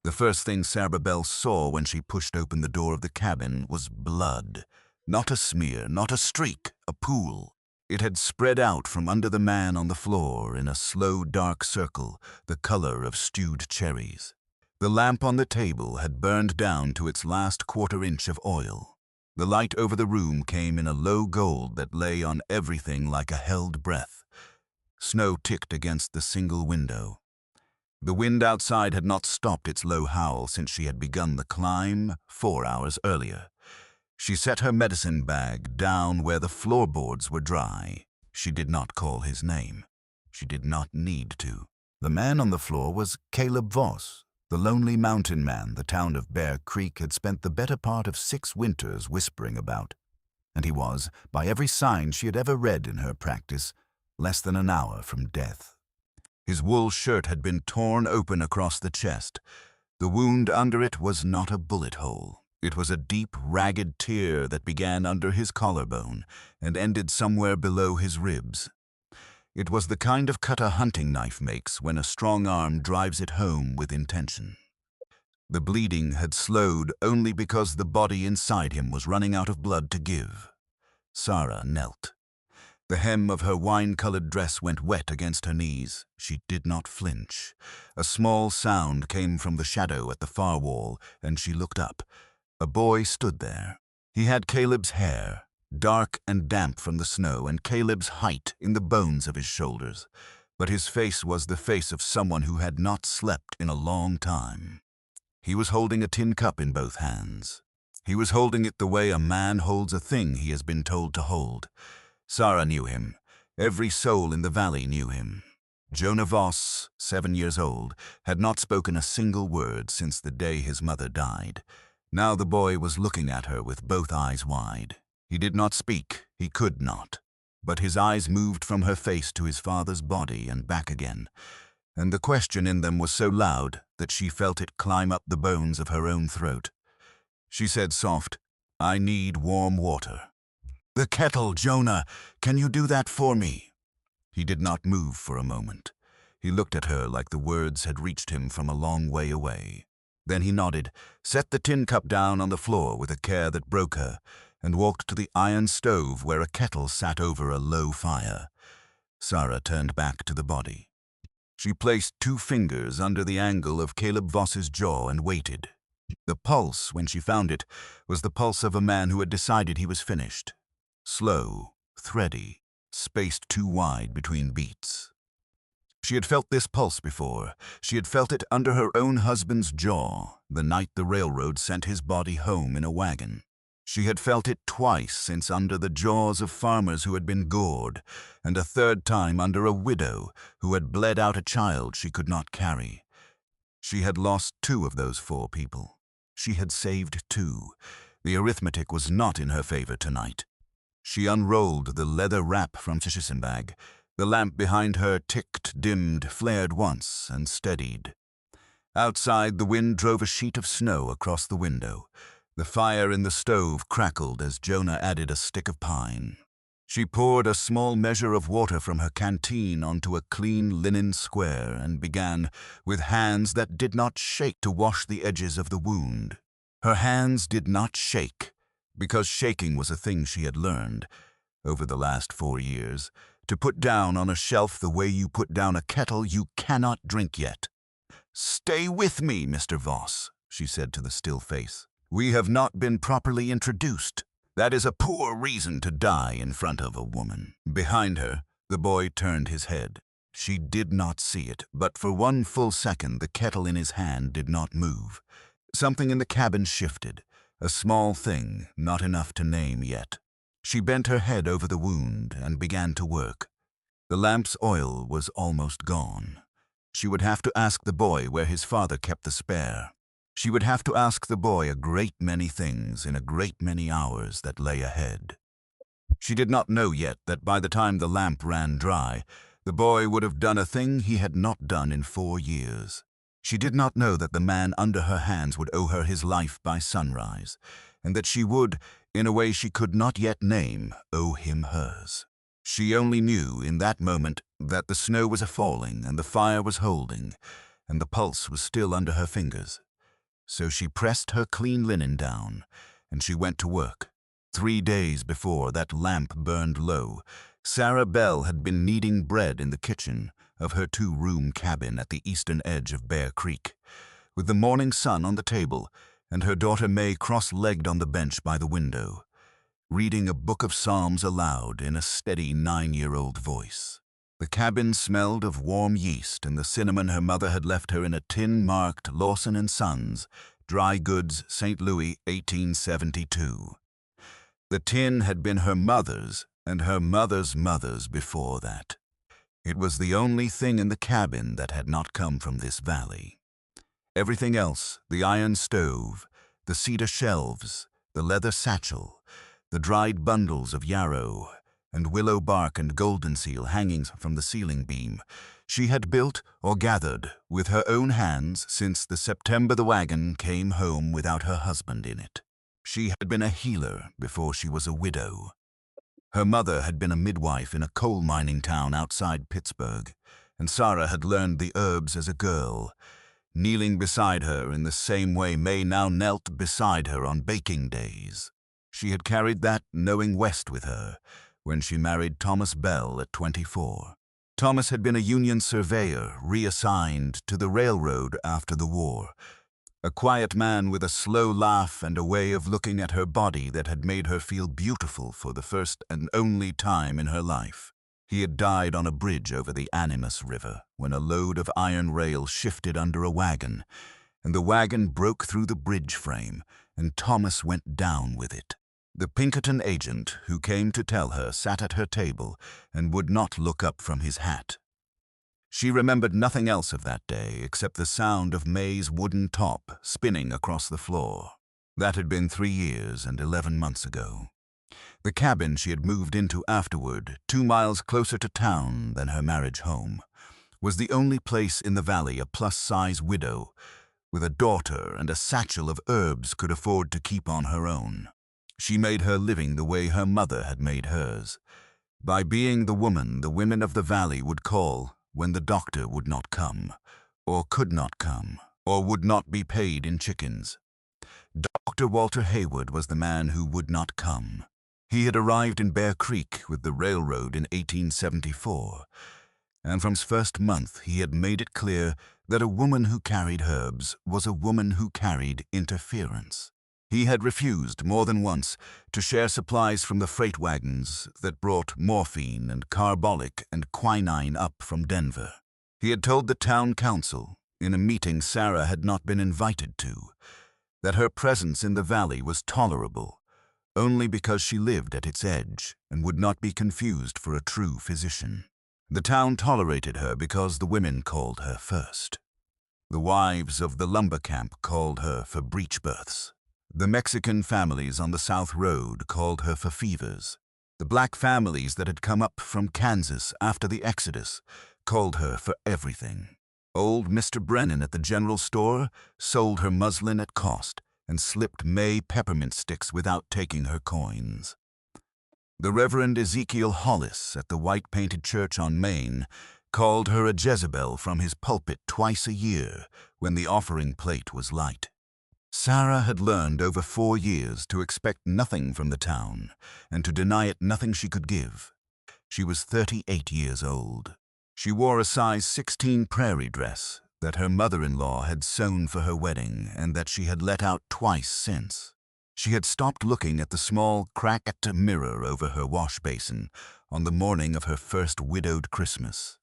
The first thing Sara Bell saw when she pushed open the door of the cabin was blood. Not a smear, not a streak, a pool. It had spread out from under the man on the floor in a slow, dark circle, the color of stewed cherries. The lamp on the table had burned down to its last quarter-inch of oil. The light over the room came in a low gold that lay on everything like a held breath. Snow ticked against the single window. The wind outside had not stopped its low howl since she had begun the climb 4 hours earlier. She set her medicine bag down where the floorboards were dry. She did not call his name. She did not need to. The man on the floor was Caleb Voss, the lonely mountain man the town of Bear Creek had spent the better part of 6 winters whispering about. And he was, by every sign she had ever read in her practice, less than an hour from death. His wool shirt had been torn open across the chest. The wound under it was not a bullet hole. It was a deep, ragged tear that began under his collarbone and ended somewhere below his ribs. It was the kind of cut a hunting knife makes when a strong arm drives it home with intention. The bleeding had slowed only because the body inside him was running out of blood to give. Sara knelt. The hem of her wine-colored dress went wet against her knees. She did not flinch. A small sound came from the shadow at the far wall, and she looked up. A boy stood there. He had Caleb's hair, dark and damp from the snow, and Caleb's height in the bones of his shoulders. But his face was the face of someone who had not slept in a long time. He was holding a tin cup in both hands. He was holding it the way a man holds a thing he has been told to hold. Sara knew him. Every soul in the valley knew him. Jonah Voss, 7 years old, had not spoken a single word since the day his mother died. Now the boy was looking at her with both eyes wide. He did not speak, he could not. But his eyes moved from her face to his father's body and back again. And the question in them was so loud that she felt it climb up the bones of her own throat. She said soft, "I need warm water." "The kettle, Jonah! Can you do that for me?" He did not move for a moment. He looked at her like the words had reached him from a long way away. Then he nodded, set the tin cup down on the floor with a care that broke her, and walked to the iron stove where a kettle sat over a low fire. Sara turned back to the body. She placed 2 fingers under the angle of Caleb Voss's jaw and waited. The pulse, when she found it, was the pulse of a man who had decided he was finished. Slow, thready, spaced too wide between beats. She had felt this pulse before. She had felt it under her own husband's jaw, the night the railroad sent his body home in a wagon. She had felt it twice since under the jaws of farmers who had been gored, and a 3rd time under a widow who had bled out a child she could not carry. She had lost 2 of those 4 people. She had saved 2. The arithmetic was not in her favor tonight. She unrolled the leather wrap from the medicine bag. The lamp behind her ticked, dimmed, flared once, and steadied. Outside, the wind drove a sheet of snow across the window. The fire in the stove crackled as Jonah added a stick of pine. She poured a small measure of water from her canteen onto a clean linen square and began, with hands that did not shake, to wash the edges of the wound. Her hands did not shake, because shaking was a thing she had learned, over the last 4 years. To put down on a shelf the way you put down a kettle you cannot drink yet. "Stay with me, Mr. Voss," she said to the still face. "We have not been properly introduced. That is a poor reason to die in front of a woman." Behind her, the boy turned his head. She did not see it, but for 1 full second the kettle in his hand did not move. Something in the cabin shifted, a small thing, not enough to name yet. She bent her head over the wound and began to work. The lamp's oil was almost gone. She would have to ask the boy where his father kept the spare. She would have to ask the boy a great many things in a great many hours that lay ahead. She did not know yet that by the time the lamp ran dry, the boy would have done a thing he had not done in 4 years. She did not know that the man under her hands would owe her his life by sunrise, and that she would, in a way she could not yet name, owe him hers. She only knew in that moment that the snow was a-falling and the fire was holding, and the pulse was still under her fingers. So she pressed her clean linen down, and she went to work. 3 days before that lamp burned low, Sara Bell had been kneading bread in the kitchen of her 2-room cabin at the eastern edge of Bear Creek, with the morning sun on the table and her daughter May cross-legged on the bench by the window, reading a book of Psalms aloud in a steady 9-year-old voice. The cabin smelled of warm yeast and the cinnamon her mother had left her in a tin marked Lawson & Sons, Dry Goods, St. Louis, 1872. The tin had been her mother's and her mother's mother's before that. It was the only thing in the cabin that had not come from this valley. Everything else, the iron stove, the cedar shelves, the leather satchel, the dried bundles of yarrow and willow bark and golden seal hangings from the ceiling beam, she had built or gathered with her own hands since the September the wagon came home without her husband in it. She had been a healer before she was a widow. Her mother had been a midwife in a coal mining town outside Pittsburgh, and Sara had learned the herbs as a girl, kneeling beside her in the same way May now knelt beside her on baking days. She had carried that knowing west with her when she married Thomas Bell at 24. Thomas had been a Union surveyor reassigned to the railroad after the war, a quiet man with a slow laugh and a way of looking at her body that had made her feel beautiful for the first and only time in her life. He had died on a bridge over the Animas River when a load of iron rail shifted under a wagon, and the wagon broke through the bridge frame, and Thomas went down with it. The Pinkerton agent who came to tell her sat at her table and would not look up from his hat. She remembered nothing else of that day except the sound of May's wooden top spinning across the floor. That had been 3 years and 11 months ago. The cabin she had moved into afterward, 2 miles closer to town than her marriage home, was the only place in the valley a plus-size widow with a daughter and a satchel of herbs could afford to keep on her own. She made her living the way her mother had made hers, by being the woman the women of the valley would call when the doctor would not come, or could not come, or would not be paid in chickens. Dr. Walter Hayward was the man who would not come. He had arrived in Bear Creek with the railroad in 1874, and from his first month he had made it clear that a woman who carried herbs was a woman who carried interference. He had refused more than once to share supplies from the freight wagons that brought morphine and carbolic and quinine up from Denver. He had told the town council, in a meeting Sara had not been invited to, that her presence in the valley was tolerable, only because she lived at its edge and would not be confused for a true physician. The town tolerated her because the women called her first. The wives of the lumber camp called her for breech births. The Mexican families on the South Road called her for fevers. The black families that had come up from Kansas after the Exodus called her for everything. Old Mr. Brennan at the general store sold her muslin at cost and slipped May peppermint sticks without taking her coins. The Reverend Ezekiel Hollis at the white-painted church on Main called her a Jezebel from his pulpit twice a year when the offering plate was light. Sara had learned over 4 years to expect nothing from the town and to deny it nothing she could give. She was 38 years old. She wore a size 16 prairie dress that her mother-in-law had sewn for her wedding and that she had let out twice since. She had stopped looking at the small, cracked mirror over her wash basin on the morning of her first widowed Christmas,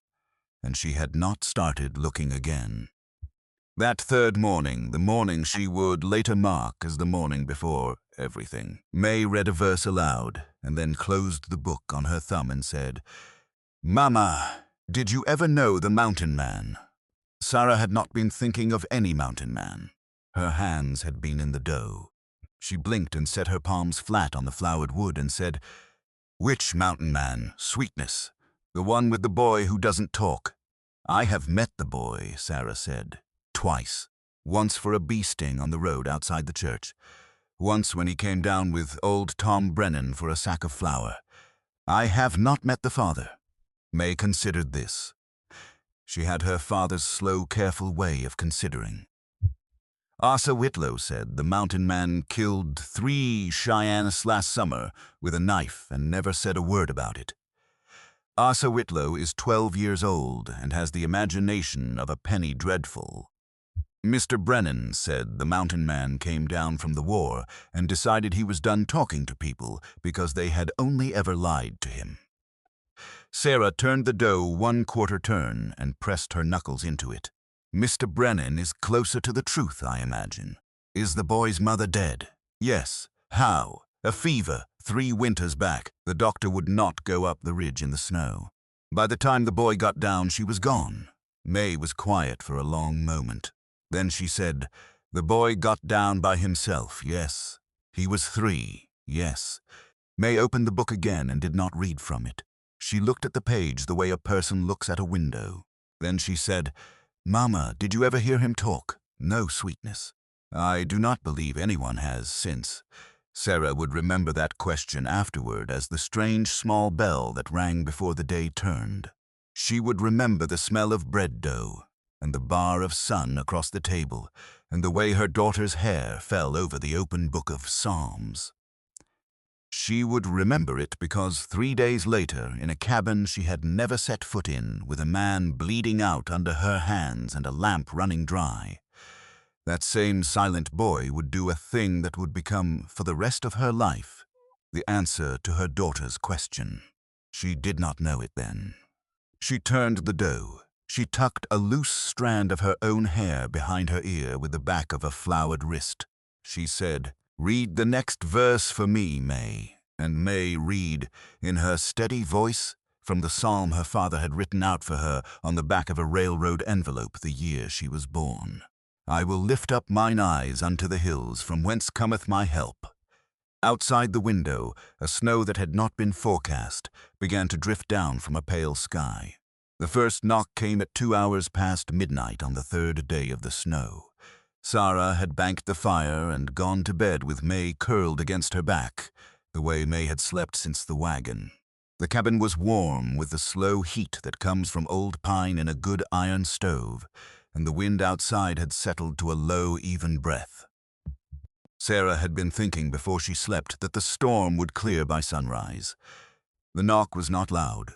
and she had not started looking again. That third morning, the morning she would later mark as the morning before everything, May read a verse aloud and then closed the book on her thumb and said, "Mama, did you ever know the mountain man?" Sara had not been thinking of any mountain man. Her hands had been in the dough. She blinked and set her palms flat on the floured wood and said, "Which mountain man, Sweetness? The one with the boy who doesn't talk?" "I have met the boy," Sara said. "Twice. Once for a bee sting on the road outside the church. Once when he came down with old Tom Brennan for a sack of flour. I have not met the father." May considered this. She had her father's slow, careful way of considering. Asa Whitlow said the mountain man killed 3 Cheyennes last summer with a knife and never said a word about it. Asa Whitlow is 12 years old and has the imagination of a penny dreadful. Mr. Brennan said the mountain man came down from the war and decided he was done talking to people because they had only ever lied to him. Sara turned the dough 1/4 turn and pressed her knuckles into it. Mr. Brennan is closer to the truth, I imagine. Is the boy's mother dead? Yes. How? A fever, 3 winters back. The doctor would not go up the ridge in the snow. By the time the boy got down, she was gone. May was quiet for a long moment. Then she said, the boy got down by himself, yes. He was 3, yes. May opened the book again and did not read from it. She looked at the page the way a person looks at a window. Then she said, Mama, did you ever hear him talk? No, sweetness. I do not believe anyone has since. Sara would remember that question afterward as the strange small bell that rang before the day turned. She would remember the smell of bread dough, and the bar of sun across the table, and the way her daughter's hair fell over the open book of Psalms. She would remember it because 3 days later, in a cabin she had never set foot in, with a man bleeding out under her hands and a lamp running dry, that same silent boy would do a thing that would become, for the rest of her life, the answer to her daughter's question. She did not know it then. She turned the dough. She tucked a loose strand of her own hair behind her ear with the back of a floured wrist. She said, Read the next verse for me, May. And May read, in her steady voice, from the psalm her father had written out for her on the back of a railroad envelope the year she was born. I will lift up mine eyes unto the hills, from whence cometh my help. Outside the window, a snow that had not been forecast began to drift down from a pale sky. The first knock came at 2 hours past midnight on the 3rd day of the snow. Sara had banked the fire and gone to bed with May curled against her back, the way May had slept since the wagon. The cabin was warm with the slow heat that comes from old pine in a good iron stove, and the wind outside had settled to a low, even breath. Sara had been thinking before she slept that the storm would clear by sunrise. The knock was not loud.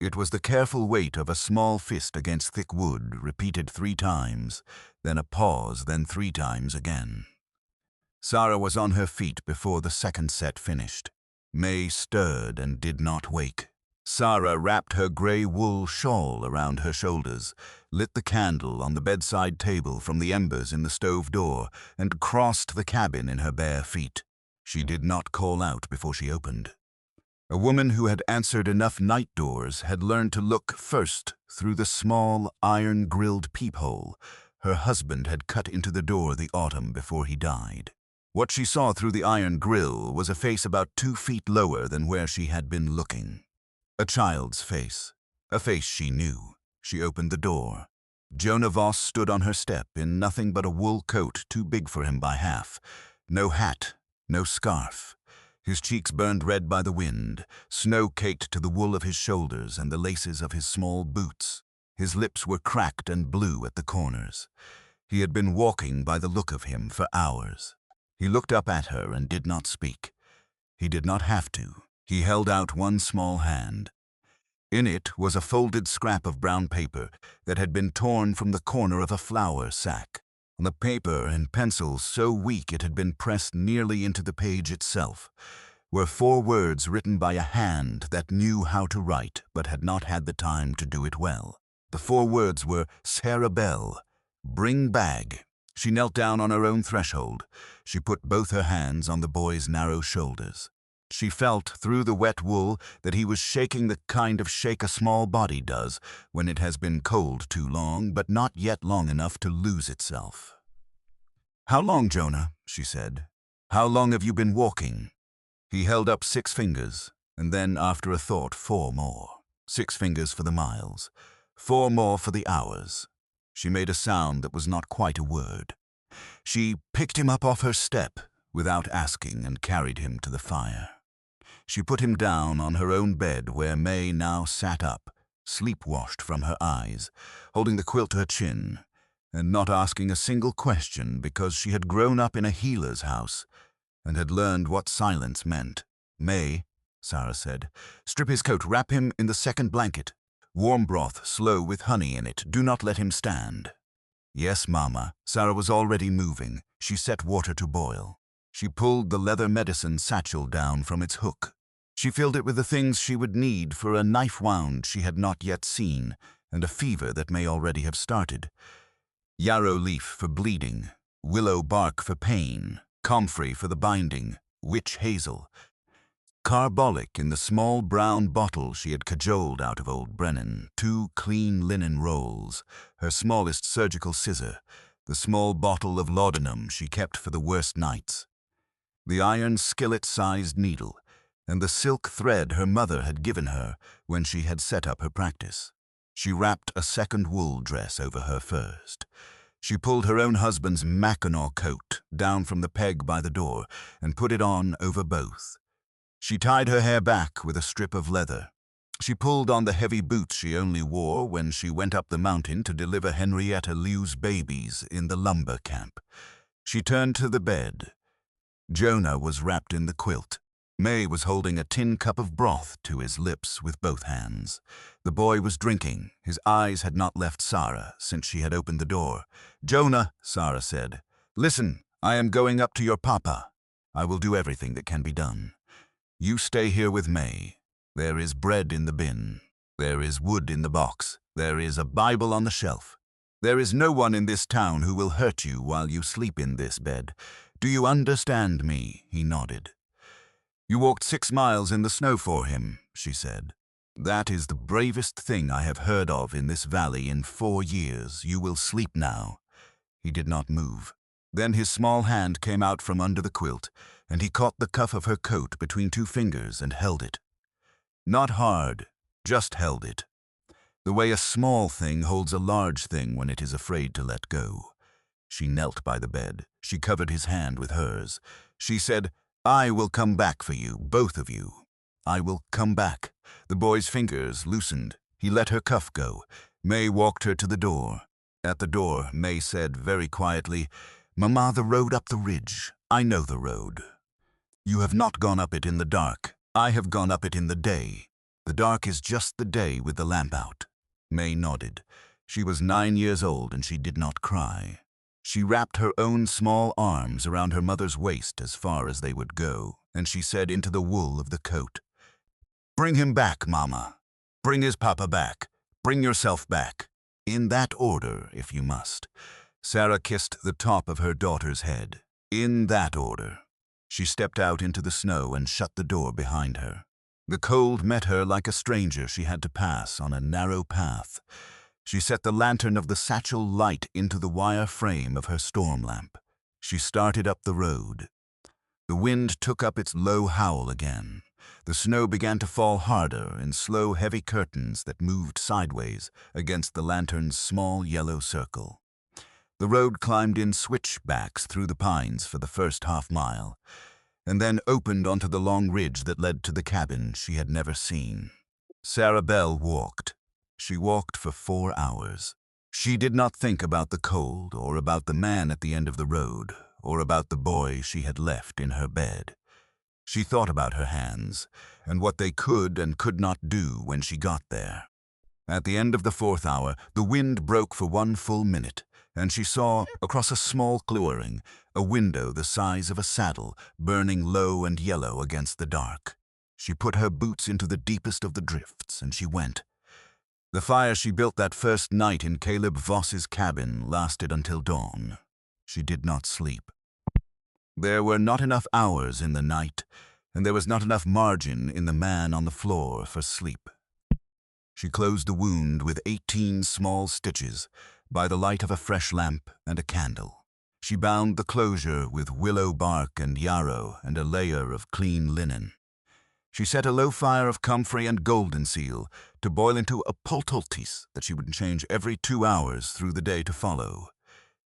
It was the careful weight of a small fist against thick wood, repeated 3 times, then a pause, then 3 times again. Sara was on her feet before the second set finished. May stirred and did not wake. Sara wrapped her gray wool shawl around her shoulders, lit the candle on the bedside table from the embers in the stove door, and crossed the cabin in her bare feet. She did not call out before she opened. A woman who had answered enough night doors had learned to look first through the small, iron-grilled peephole her husband had cut into the door the autumn before he died. What she saw through the iron grill was a face about 2 feet lower than where she had been looking. A child's face. A face she knew. She opened the door. Jonah Voss stood on her step in nothing but a wool coat too big for him by half. No hat, no scarf. His cheeks burned red by the wind, snow caked to the wool of his shoulders and the laces of his small boots. His lips were cracked and blue at the corners. He had been walking by the look of him for hours. He looked up at her and did not speak. He did not have to. He held out one small hand. In it was a folded scrap of brown paper that had been torn from the corner of a flour sack. On the paper, in pencil so weak it had been pressed nearly into the page itself, were 4 words written by a hand that knew how to write but had not had the time to do it well. The 4 words were Sara Bell, bring bag. She knelt down on her own threshold. She put both her hands on the boy's narrow shoulders. She felt through the wet wool that he was shaking the kind of shake a small body does when it has been cold too long, but not yet long enough to lose itself. How long, Jonah? She said. How long have you been walking? He held up 6 fingers, and then, after a thought, 4 more. 6 fingers for the miles, 4 more for the hours. She made a sound that was not quite a word. She picked him up off her step without asking and carried him to the fire. She put him down on her own bed where May now sat up, sleep-washed from her eyes, holding the quilt to her chin, and not asking a single question because she had grown up in a healer's house and had learned what silence meant. "May," Sara said, "strip his coat, wrap him in the second blanket. Warm broth, slow with honey in it. Do not let him stand." "Yes, Mama." Sara was already moving. She set water to boil. She pulled the leather medicine satchel down from its hook. She filled it with the things she would need for a knife wound she had not yet seen, and a fever that may already have started. Yarrow leaf for bleeding, willow bark for pain, comfrey for the binding, witch hazel, carbolic in the small brown bottle she had cajoled out of old Brennan, 2 clean linen rolls, her smallest surgical scissor, the small bottle of laudanum she kept for the worst nights, the iron skillet-sized needle, and the silk thread her mother had given her when she had set up her practice. She wrapped a second wool dress over her first. She pulled her own husband's Mackinaw coat down from the peg by the door and put it on over both. She tied her hair back with a strip of leather. She pulled on the heavy boots she only wore when she went up the mountain to deliver Henrietta Liu's babies in the lumber camp. She turned to the bed. Jonah was wrapped in the quilt. May was holding a tin cup of broth to his lips with both hands. The boy was drinking. His eyes had not left Sara since she had opened the door. "Jonah," Sara said, "listen, I am going up to your papa. I will do everything that can be done. You stay here with May. There is bread in the bin. There is wood in the box. There is a Bible on the shelf. There is no one in this town who will hurt you while you sleep in this bed. Do you understand me?" He nodded. "You walked 6 miles in the snow for him," she said. "That is the bravest thing I have heard of in this valley in 4 years. You will sleep now." He did not move. Then his small hand came out from under the quilt, and he caught the cuff of her coat between 2 fingers and held it. Not hard, just held it. The way a small thing holds a large thing when it is afraid to let go. She knelt by the bed. She covered his hand with hers. She said, "I will come back for you, both of you. I will come back." The boy's fingers loosened. He let her cuff go. May walked her to the door. At the door, May said very quietly, "Mama, the road up the ridge. I know the road. You have not gone up it in the dark. I have gone up it in the day. The dark is just the day with the lamp out." May nodded. She was 9 years old and she did not cry. She wrapped her own small arms around her mother's waist as far as they would go, and she said into the wool of the coat, "Bring him back, Mama. Bring his papa back. Bring yourself back. In that order, if you must." Sara kissed the top of her daughter's head. "In that order." She stepped out into the snow and shut the door behind her. The cold met her like a stranger she had to pass on a narrow path. She set the lantern of the satchel light into the wire frame of her storm lamp. She started up the road. The wind took up its low howl again. The snow began to fall harder in slow, heavy curtains that moved sideways against the lantern's small yellow circle. The road climbed in switchbacks through the pines for the first half-mile, and then opened onto the long ridge that led to the cabin she had never seen. Sara Bell walked. She walked for 4 hours. She did not think about the cold, or about the man at the end of the road, or about the boy she had left in her bed. She thought about her hands, and what they could and could not do when she got there. At the end of the 4th hour, the wind broke for 1 full minute, and she saw, across a small clearing, a window the size of a saddle, burning low and yellow against the dark. She put her boots into the deepest of the drifts, and she went. The fire she built that first night in Caleb Voss's cabin lasted until dawn. She did not sleep. There were not enough hours in the night, and there was not enough margin in the man on the floor for sleep. She closed the wound with 18 small stitches by the light of a fresh lamp and a candle. She bound the closure with willow bark and yarrow and a layer of clean linen. She set a low fire of comfrey and golden seal to boil into a poultice that she would change every 2 hours through the day to follow.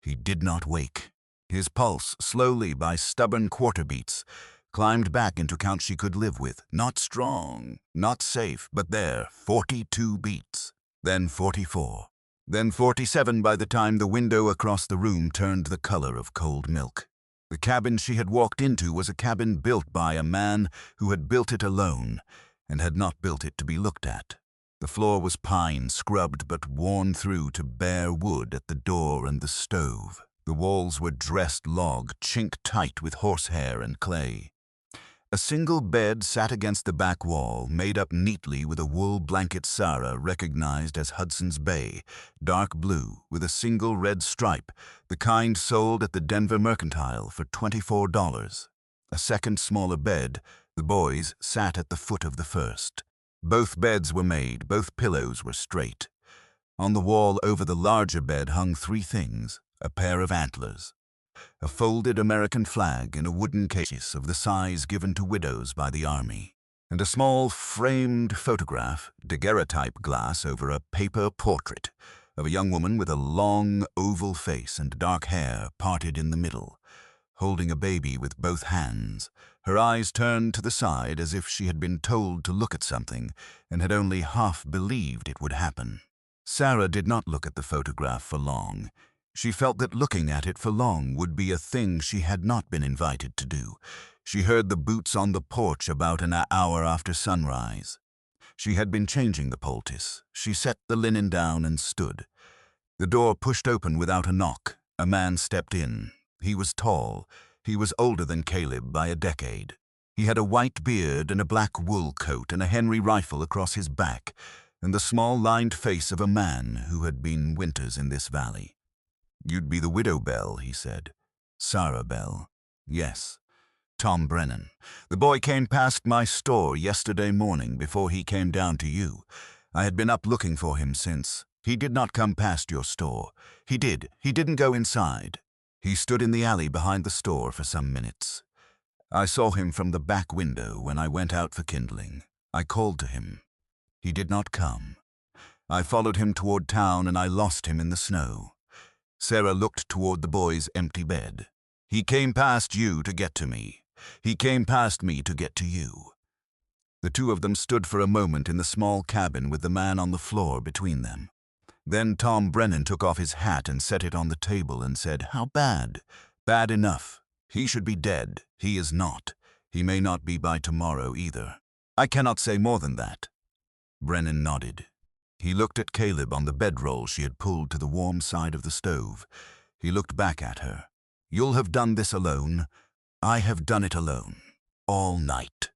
He did not wake. His pulse, slowly by stubborn quarter beats, climbed back into counts she could live with. Not strong, not safe, but there, 42 beats, then 44. then 47 by the time the window across the room turned the color of cold milk. The cabin she had walked into was a cabin built by a man who had built it alone and had not built it to be looked at. The floor was pine, scrubbed but worn through to bare wood at the door and the stove. The walls were dressed log, chinked tight with horsehair and clay. A single bed sat against the back wall, made up neatly with a wool blanket Sara recognized as Hudson's Bay, dark blue, with a single red stripe, the kind sold at the Denver Mercantile for $24. A second smaller bed, the boys sat at the foot of the first. Both beds were made, both pillows were straight. On the wall over the larger bed hung three things: a pair of antlers, a folded American flag in a wooden case of the size given to widows by the Army, and a small framed photograph, daguerreotype glass over a paper portrait, of a young woman with a long, oval face and dark hair parted in the middle, holding a baby with both hands, her eyes turned to the side as if she had been told to look at something and had only half believed it would happen. Sara did not look at the photograph for long. She felt that looking at it for long would be a thing she had not been invited to do. She heard the boots on the porch about an hour after sunrise. She had been changing the poultice. She set the linen down and stood. The door pushed open without a knock. A man stepped in. He was tall. He was older than Caleb by a decade. He had a white beard and a black wool coat and a Henry rifle across his back, and the small lined face of a man who had been winters in this valley. "You'd be the widow Bell," he said. "Sara Bell." "Yes." "Tom Brennan. The boy came past my store yesterday morning before he came down to you. I had been up looking for him since. He did not come past your store. He did. He didn't go inside. He stood in the alley behind the store for some minutes. I saw him from the back window when I went out for kindling. I called to him. He did not come. I followed him toward town and I lost him in the snow." Sara looked toward the boy's empty bed. "He came past you to get to me. He came past me to get to you." The two of them stood for a moment in the small cabin with the man on the floor between them. Then Tom Brennan took off his hat and set it on the table and said, "How bad?" "Bad enough. He should be dead. He is not. He may not be by tomorrow either. I cannot say more than that." Brennan nodded. He looked at Caleb on the bedroll she had pulled to the warm side of the stove. He looked back at her. "You'll have done this alone. I have done it alone. All night.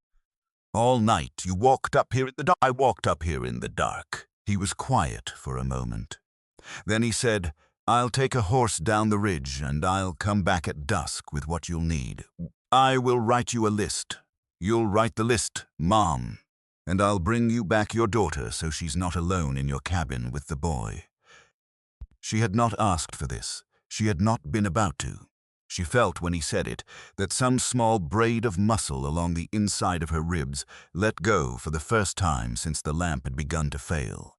All night. You walked up here in the dark. I walked up here in the dark." He was quiet for a moment. Then he said, "I'll take a horse down the ridge and I'll come back at dusk with what you'll need. I will write you a list. You'll write the list, Mom. And I'll bring you back your daughter so she's not alone in your cabin with the boy." She had not asked for this. She had not been about to. She felt when he said it that some small braid of muscle along the inside of her ribs let go for the first time since the lamp had begun to fail.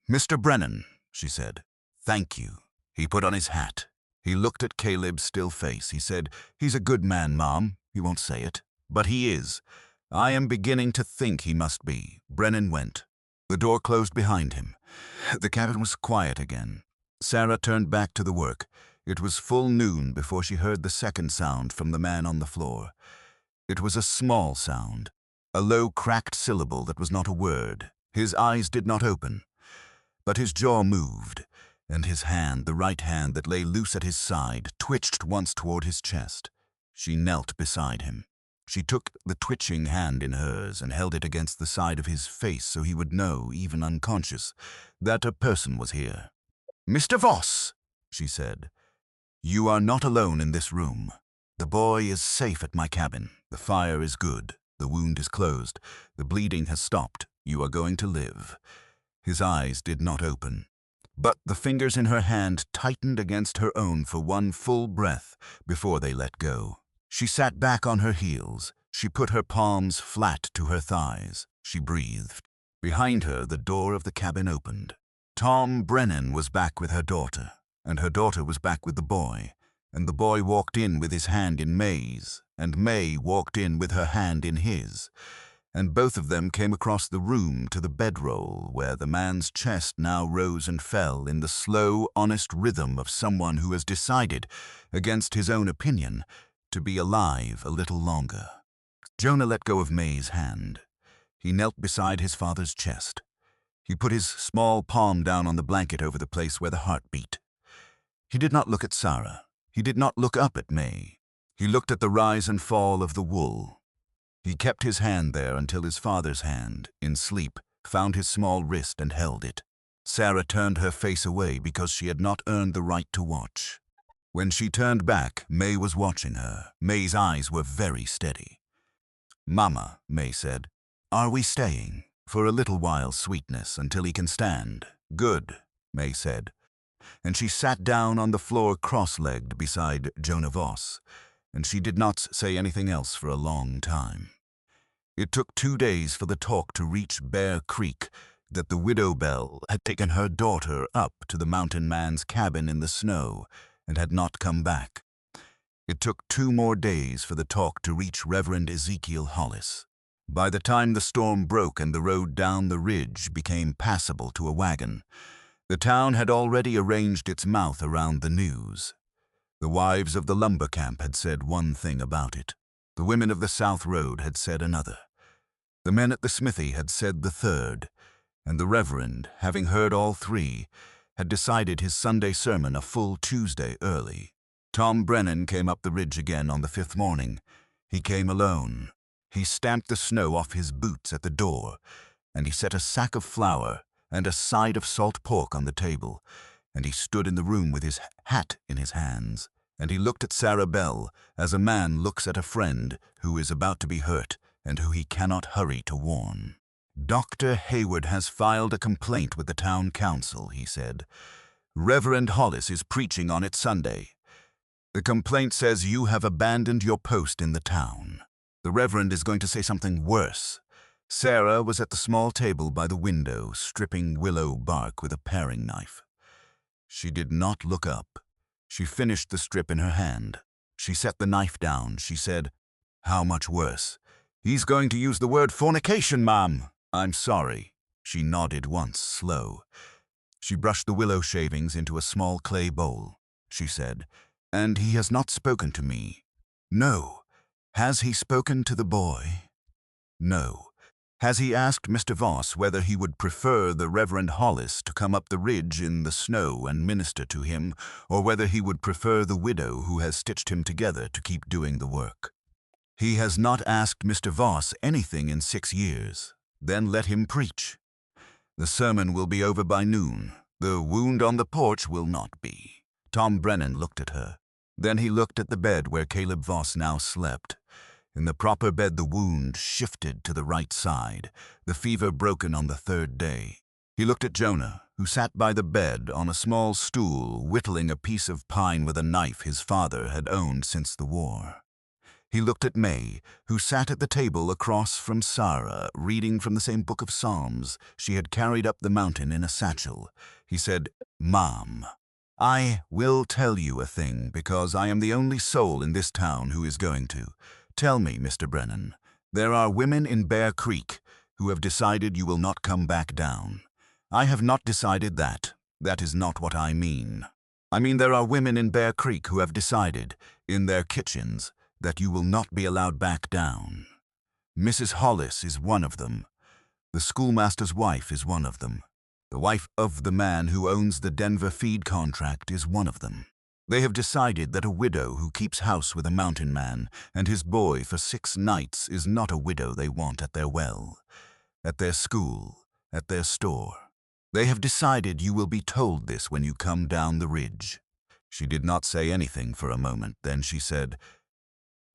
"Mr. Brennan," she said, "thank you." He put on his hat. He looked at Caleb's still face. He said, "He's a good man, Mom." He won't say it, but he is. I am beginning to think he must be. Brennan went. The door closed behind him. The cabin was quiet again. Sara turned back to the work. It was full noon before she heard the second sound from the man on the floor. It was a small sound, a low, cracked syllable that was not a word. His eyes did not open, but his jaw moved, and his hand, the right hand that lay loose at his side, twitched once toward his chest. She knelt beside him. She took the twitching hand in hers and held it against the side of his face so he would know, even unconscious, that a person was here. "Mr. Voss," she said, "you are not alone in this room. The boy is safe at my cabin. The fire is good. The wound is closed. The bleeding has stopped. You are going to live." His eyes did not open, but the fingers in her hand tightened against her own for one full breath before they let go. She sat back on her heels. She put her palms flat to her thighs. She breathed. Behind her, the door of the cabin opened. Tom Brennan was back with her daughter, and her daughter was back with the boy, and the boy walked in with his hand in May's, and May walked in with her hand in his. and both of them came across the room to the bedroll where the man's chest now rose and fell in the slow, honest rhythm of someone who has decided, against his own opinion, to be alive a little longer. Jonah let go of May's hand. He knelt beside his father's chest. He put his small palm down on the blanket over the place where the heart beat. He did not look at Sara. He did not look up at May. He looked at the rise and fall of the wool. He kept his hand there until his father's hand, in sleep, found his small wrist and held it. Sara turned her face away because she had not earned the right to watch. When she turned back, May was watching her. May's eyes were very steady. "Mama," May said, "are we staying?" "For a little while, sweetness, until he can stand." "Good," May said. And she sat down on the floor cross-legged beside Jonah Voss, and she did not say anything else for a long time. It took 2 days for the talk to reach Bear Creek that the widow Bell had taken her daughter up to the mountain man's cabin in the snow and had not come back. It took 2 more days for the talk to reach Reverend Ezekiel Hollis. By the time the storm broke and the road down the ridge became passable to a wagon, the town had already arranged its mouth around the news. The wives of the lumber camp had said one thing about it. The women of the South Road had said another. The men at the smithy had said the third, and the Reverend, having heard all 3, had decided his Sunday sermon a full Tuesday early. Tom Brennan came up the ridge again on the 5th morning. He came alone. He stamped the snow off his boots at the door, and he set a sack of flour and a side of salt pork on the table, and he stood in the room with his hat in his hands, and he looked at Sara Bell as a man looks at a friend who is about to be hurt and who he cannot hurry to warn. "Dr. Hayward has filed a complaint with the town council," he said. "Reverend Hollis is preaching on it Sunday. The complaint says you have abandoned your post in the town. The Reverend is going to say something worse." Sara was at the small table by the window, stripping willow bark with a paring knife. She did not look up. She finished the strip in her hand. She set the knife down. She said, "How much worse?" "He's going to use the word fornication, ma'am." "I'm sorry." She nodded once, slow. She brushed the willow shavings into a small clay bowl. She said, "And he has not spoken to me." "No." "Has he spoken to the boy?" "No." "Has he asked Mr. Voss whether he would prefer the Reverend Hollis to come up the ridge in the snow and minister to him, or whether he would prefer the widow who has stitched him together to keep doing the work?" "He has not asked Mr. Voss anything in 6 years. Then let him preach. The sermon will be over by noon. The wound on the porch will not be." Tom Brennan looked at her. Then he looked at the bed where Caleb Voss now slept. In the proper bed the wound shifted to the right side, the fever broken on the 3rd day. He looked at Jonah, who sat by the bed on a small stool whittling a piece of pine with a knife his father had owned since the war. He looked at May, who sat at the table across from Sara, reading from the same book of Psalms she had carried up the mountain in a satchel. He said, "Mom, I will tell you a thing because I am the only soul in this town who is going to. Tell me, Mr. Brennan, there are women in Bear Creek who have decided you will not come back down. I have not decided that. That is not what I mean. I mean there are women in Bear Creek who have decided, in their kitchens, that you will not be allowed back down. Mrs. Hollis is one of them. The schoolmaster's wife is one of them. The wife of the man who owns the Denver feed contract is one of them. They have decided that a widow who keeps house with a mountain man and his boy for 6 nights is not a widow they want at their well, at their school, at their store. They have decided you will be told this when you come down the ridge." She did not say anything for a moment. Then she said,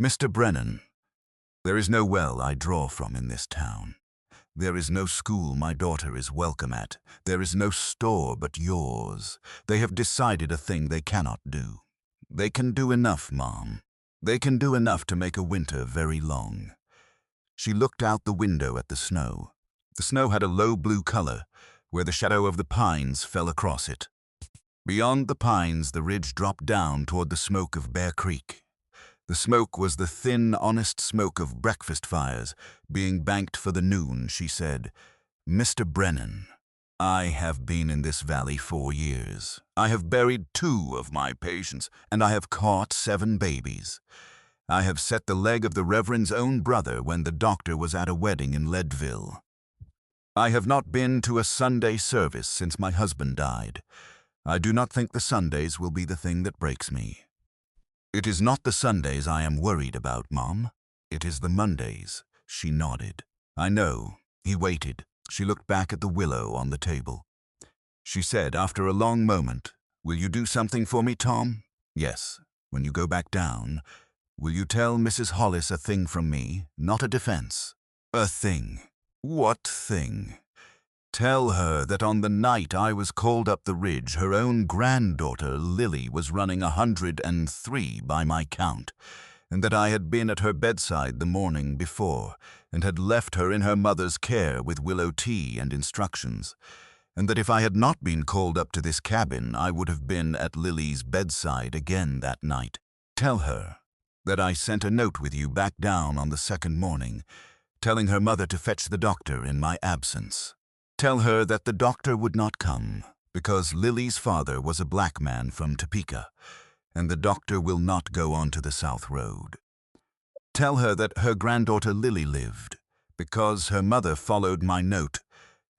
"Mr. Brennan, there is no well I draw from in this town. There is no school my daughter is welcome at. There is no store but yours. They have decided a thing they cannot do. They can do enough, Mom. They can do enough to make a winter very long." She looked out the window at the snow. The snow had a low blue color, where the shadow of the pines fell across it. Beyond the pines, the ridge dropped down toward the smoke of Bear Creek. The smoke was the thin, honest smoke of breakfast fires being banked for the noon. She said, "Mr. Brennan, I have been in this valley 4 years. I have buried 2 of my patients, and I have caught 7 babies. I have set the leg of the Reverend's own brother when the doctor was at a wedding in Leadville. I have not been to a Sunday service since my husband died. I do not think the Sundays will be the thing that breaks me. It is not the Sundays I am worried about, Mom. It is the Mondays." She nodded. "I know." He waited. She looked back at the willow on the table. She said after a long moment, "Will you do something for me, Tom?" "Yes. When you go back down, will you tell Mrs. Hollis a thing from me, not a defense?" "A thing." "What thing?" "Tell her that on the night I was called up the ridge, her own granddaughter, Lily, was running 103 by my count, and that I had been at her bedside the morning before, and had left her in her mother's care with willow tea and instructions, and that if I had not been called up to this cabin, I would have been at Lily's bedside again that night. Tell her that I sent a note with you back down on the second morning, telling her mother to fetch the doctor in my absence. Tell her that the doctor would not come, because Lily's father was a black man from Topeka, and the doctor will not go on to the South Road. Tell her that her granddaughter Lily lived, because her mother followed my note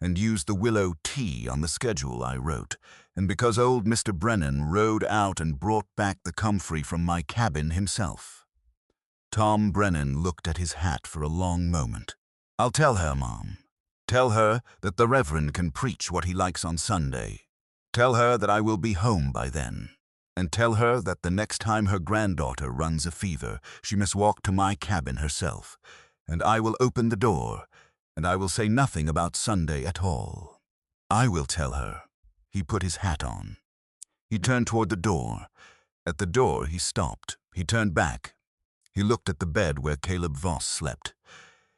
and used the willow tea on the schedule I wrote, and because old Mr. Brennan rode out and brought back the comfrey from my cabin himself." Tom Brennan looked at his hat for a long moment. "I'll tell her, Mom. Tell her that the Reverend can preach what he likes on Sunday. Tell her that I will be home by then. And tell her that the next time her granddaughter runs a fever, she must walk to my cabin herself, and I will open the door, and I will say nothing about Sunday at all. I will tell her." He put his hat on. He turned toward the door. At the door he stopped. He turned back. He looked at the bed where Caleb Voss slept.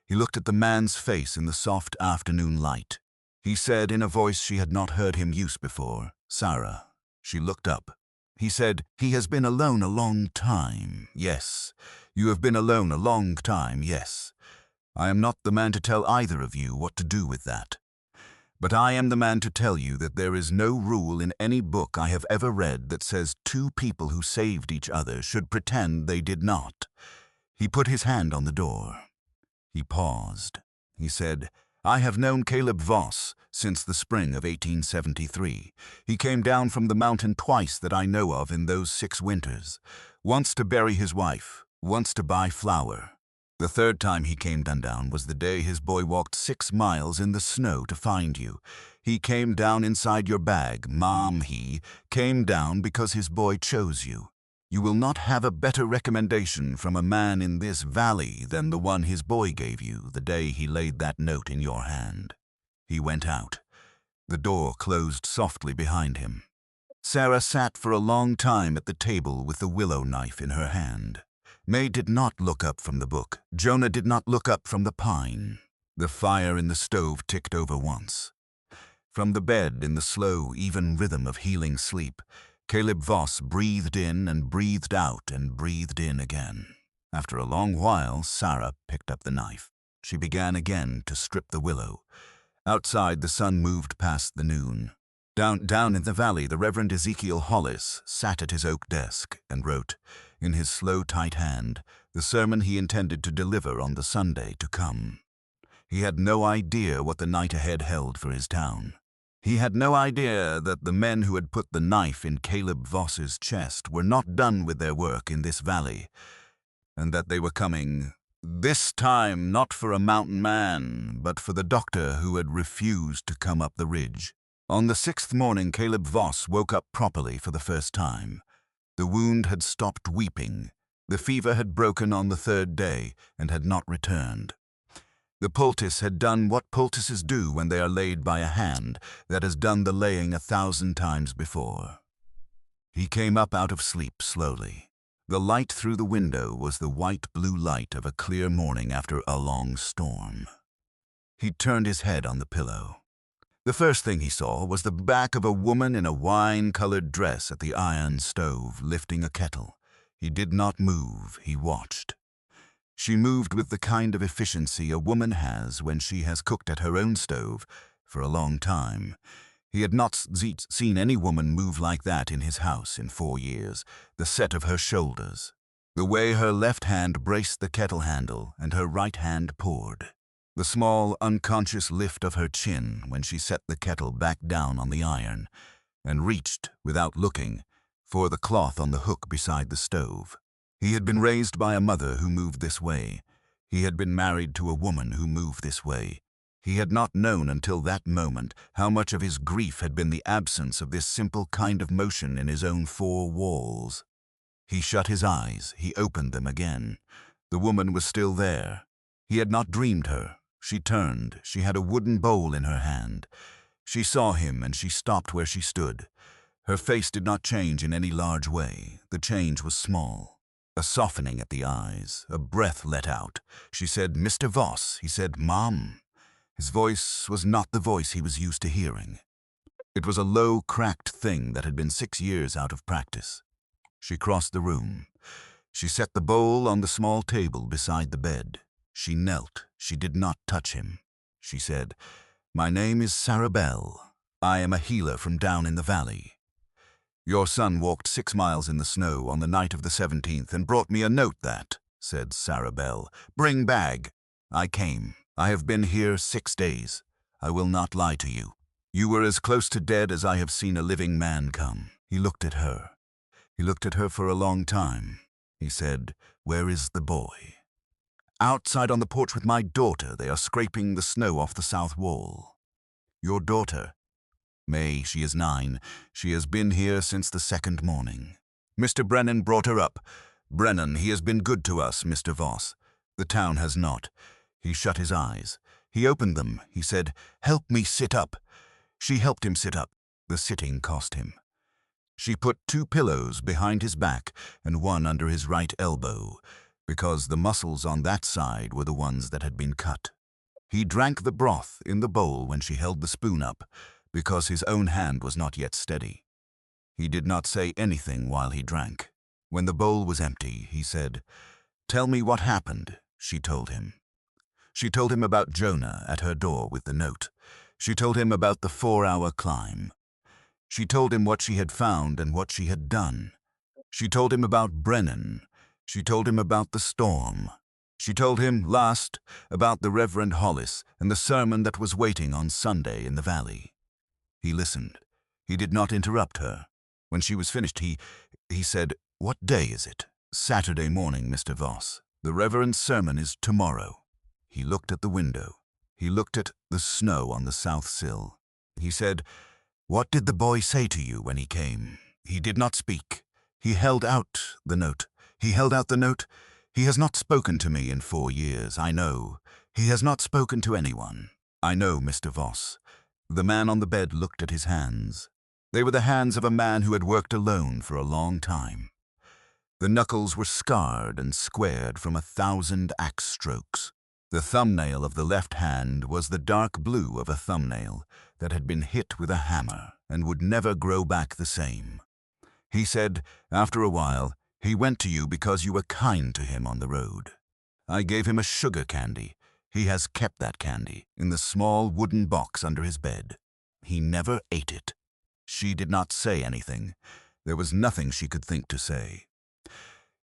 He looked at the man's face in the soft afternoon light. He said in a voice she had not heard him use before, "Sara." She looked up. He said, "He has been alone a long time. Yes, you have been alone a long time, yes. I am not the man to tell either of you what to do with that. But I am the man to tell you that there is no rule in any book I have ever read that says 2 people who saved each other should pretend they did not." He put his hand on the door. He paused. He said, "I have known Caleb Voss since the spring of 1873. He came down from the mountain twice that I know of in those 6 winters, once to bury his wife, once to buy flour. The 3rd time he came down was the day his boy walked 6 miles in the snow to find you. He came down inside your bag, Mom. He came down because his boy chose you. You will not have a better recommendation from a man in this valley than the one his boy gave you the day he laid that note in your hand." He went out. The door closed softly behind him. Sara sat for a long time at the table with the willow knife in her hand. May did not look up from the book. Jonah did not look up from the pine. The fire in the stove ticked over once. From the bed, in the slow, even rhythm of healing sleep, Caleb Voss breathed in and breathed out and breathed in again. After a long while, Sara picked up the knife. She began again to strip the willow. Outside, the sun moved past the noon. Down in the valley, the Reverend Ezekiel Hollis sat at his oak desk and wrote, in his slow, tight hand, the sermon he intended to deliver on the Sunday to come. He had no idea what the night ahead held for his town. He had no idea that the men who had put the knife in Caleb Voss's chest were not done with their work in this valley, and that they were coming, this time not for a mountain man, but for the doctor who had refused to come up the ridge. On the 6th morning, Caleb Voss woke up properly for the first time. The wound had stopped weeping. The fever had broken on the 3rd day and had not returned. The poultice had done what poultices do when they are laid by a hand that has done the laying 1,000 times before. He came up out of sleep slowly. The light through the window was the white-blue light of a clear morning after a long storm. He turned his head on the pillow. The first thing he saw was the back of a woman in a wine-colored dress at the iron stove lifting a kettle. He did not move, he watched. She moved with the kind of efficiency a woman has when she has cooked at her own stove for a long time. He had not seen any woman move like that in his house in 4 years. The set of her shoulders, the way her left hand braced the kettle handle and her right hand poured, the small, unconscious lift of her chin when she set the kettle back down on the iron and reached, without looking, for the cloth on the hook beside the stove. He had been raised by a mother who moved this way. He had been married to a woman who moved this way. He had not known until that moment how much of his grief had been the absence of this simple kind of motion in his own 4 walls. He shut his eyes. He opened them again. The woman was still there. He had not dreamed her. She turned. She had a wooden bowl in her hand. She saw him and she stopped where she stood. Her face did not change in any large way. The change was small. A softening at the eyes, a breath let out. She said, "Mr. Voss." He said, "Mom." His voice was not the voice he was used to hearing. It was a low, cracked thing that had been 6 years out of practice. She crossed the room. She set the bowl on the small table beside the bed. She knelt. She did not touch him. She said, "My name is Sara Bell. I am a healer from down in the valley. Your son walked 6 miles in the snow on the night of the 17th and brought me a note that," said Sara Bell, "bring bag." I came. I have been here 6 days. I will not lie to you. You were as close to dead as I have seen a living man come. He looked at her. He looked at her for a long time. He said, "Where is the boy?" "Outside on the porch with my daughter. They are scraping the snow off the south wall." "Your daughter?" "May, she is 9. She has been here since the 2nd morning. Mr. Brennan brought her up. Brennan, he has been good to us, Mr. Voss. The town has not." He shut his eyes. He opened them. He said, "Help me sit up." She helped him sit up. The sitting cost him. She put 2 pillows behind his back and 1 under his right elbow, because the muscles on that side were the ones that had been cut. He drank the broth in the bowl when she held the spoon up, because his own hand was not yet steady. He did not say anything while he drank. When the bowl was empty, he said, "Tell me what happened." She told him. She told him about Jonah at her door with the note. She told him about the 4-hour climb. She told him what she had found and what she had done. She told him about Brennan. She told him about the storm. She told him, last, about the Reverend Hollis and the sermon that was waiting on Sunday in the valley. He listened. He did not interrupt her. When she was finished, he said, "What day is it?" "Saturday morning, Mr. Voss. The Reverend's sermon is tomorrow." He looked at the window. He looked at the snow on the south sill. He said, "What did the boy say to you when he came?" He did not speak. He held out the note. He held out the note. "He has not spoken to me in 4 years, I know. He has not spoken to anyone. I know, Mr. Voss." The man on the bed looked at his hands. They were the hands of a man who had worked alone for a long time. The knuckles were scarred and squared from 1,000 axe strokes. The thumbnail of the left hand was the dark blue of a thumbnail that had been hit with a hammer and would never grow back the same. He said, after a while, "He went to you because you were kind to him on the road. I gave him a sugar candy. He has kept that candy in the small wooden box under his bed. He never ate it." She did not say anything. There was nothing she could think to say.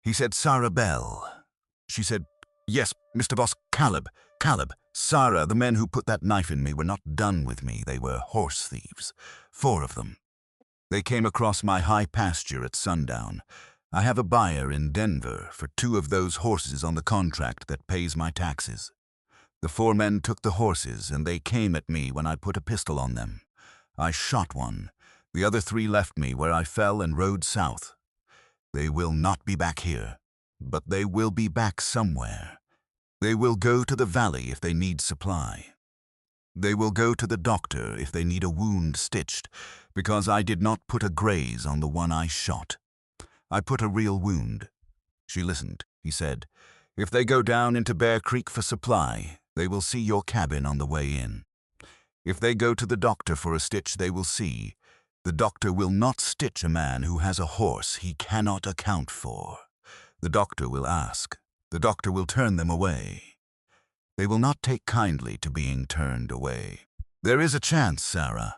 He said, "Sara Bell." She said, "Yes, Mr. Voss, Caleb. Sara, the men who put that knife in me were not done with me. They were horse thieves. 4 of them. They came across my high pasture at sundown. I have a buyer in Denver for 2 of those horses on the contract that pays my taxes. The 4 men took the horses, and they came at me when I put a pistol on them. I shot one. The other 3 left me where I fell and rode south. They will not be back here, but they will be back somewhere. They will go to the valley if they need supply. They will go to the doctor if they need a wound stitched, because I did not put a graze on the one I shot. I put a real wound." She listened. He said, "If they go down into Bear Creek for supply, they will see your cabin on the way in. If they go to the doctor for a stitch, they will see. The doctor will not stitch a man who has a horse he cannot account for. The doctor will ask. The doctor will turn them away. They will not take kindly to being turned away. There is a chance, Sara.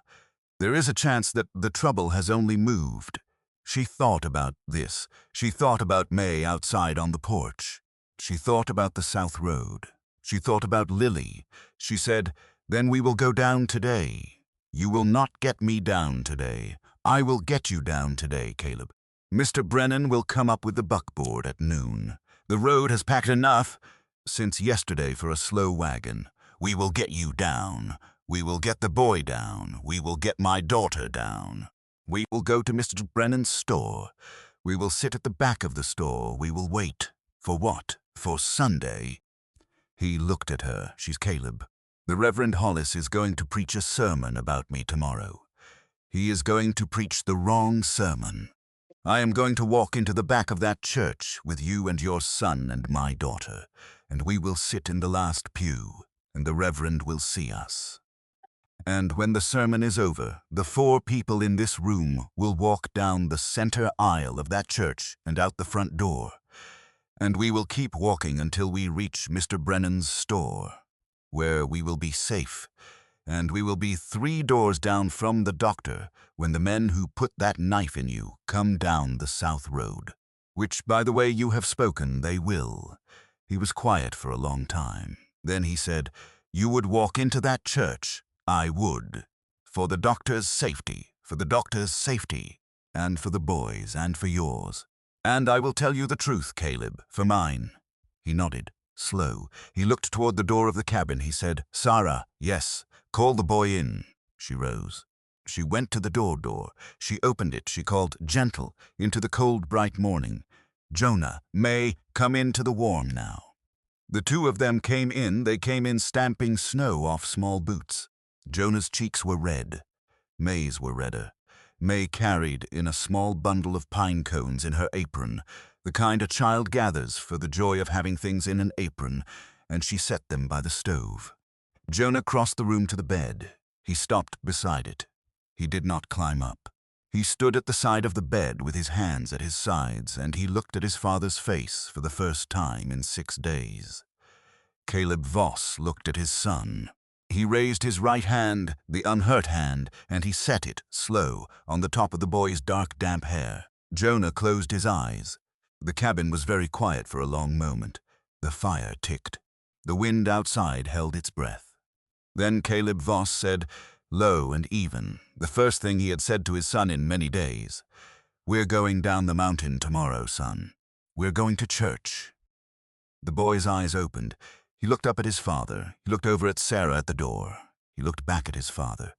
There is a chance that the trouble has only moved. She thought about this. She thought about May outside on the porch. She thought about the South Road. She thought about Lily. She said, "Then we will go down today. You will not get me down today. I will get you down today, Caleb. Mr. Brennan will come up with the buckboard at noon. The road has packed enough since yesterday for a slow wagon. We will get you down. We will get the boy down. We will get my daughter down. We will go to Mr. Brennan's store. We will sit at the back of the store. We will wait. For what? For Sunday." He looked at her. "She's Caleb. The Reverend Hollis is going to preach a sermon about me tomorrow. He is going to preach the wrong sermon. I am going to walk into the back of that church with you and your son and my daughter, and we will sit in the last pew, and the Reverend will see us. And when the sermon is over, the 4 people in this room will walk down the center aisle of that church and out the front door. And we will keep walking until we reach Mr. Brennan's store, where we will be safe, and we will be 3 doors down from the doctor when the men who put that knife in you come down the South Road, which, by the way you have spoken, they will." He was quiet for a long time. Then he said, "You would walk into that church." "I would. For the doctor's safety, for the doctor's safety, and for the boys, and for yours. And I will tell you the truth, Caleb, for mine." He nodded, slow. He looked toward the door of the cabin. He said, "Sara, yes, call the boy in." She rose. She went to the door. She opened it. She called, gentle, into the cold, bright morning, "Jonah, May, come into the warm now." The 2 of them came in. They came in stamping snow off small boots. Jonah's cheeks were red. May's were redder. May carried in a small bundle of pine cones in her apron, the kind a child gathers for the joy of having things in an apron, and she set them by the stove. Jonah crossed the room to the bed. He stopped beside it. He did not climb up. He stood at the side of the bed with his hands at his sides, and he looked at his father's face for the first time in 6 days. Caleb Voss looked at his son. He raised his right hand, the unhurt hand, and he set it, slow, on the top of the boy's dark, damp hair. Jonah closed his eyes. The cabin was very quiet for a long moment. The fire ticked. The wind outside held its breath. Then Caleb Voss said, low and even, the first thing he had said to his son in many days, "We're going down the mountain tomorrow, son. We're going to church." The boy's eyes opened. He looked up at his father. He looked over at Sara at the door. He looked back at his father.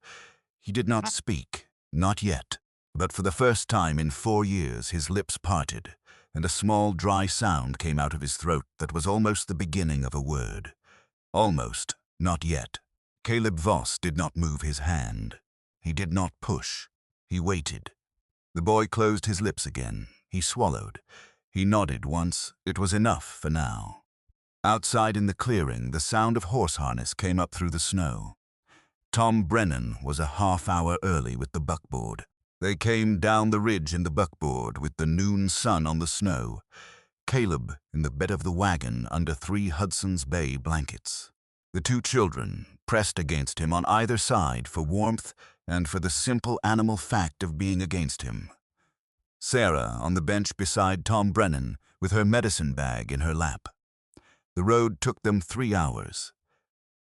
He did not speak, not yet, but for the first time in 4 years his lips parted, and a small dry sound came out of his throat that was almost the beginning of a word. Almost, not yet. Caleb Voss did not move his hand. He did not push. He waited. The boy closed his lips again. He swallowed. He nodded once. It was enough for now. Outside in the clearing, the sound of horse harness came up through the snow. Tom Brennan was a half-hour early with the buckboard. They came down the ridge in the buckboard with the noon sun on the snow. Caleb in the bed of the wagon under 3 Hudson's Bay blankets. The 2 children pressed against him on either side for warmth and for the simple animal fact of being against him. Sara on the bench beside Tom Brennan with her medicine bag in her lap. The road took them 3 hours.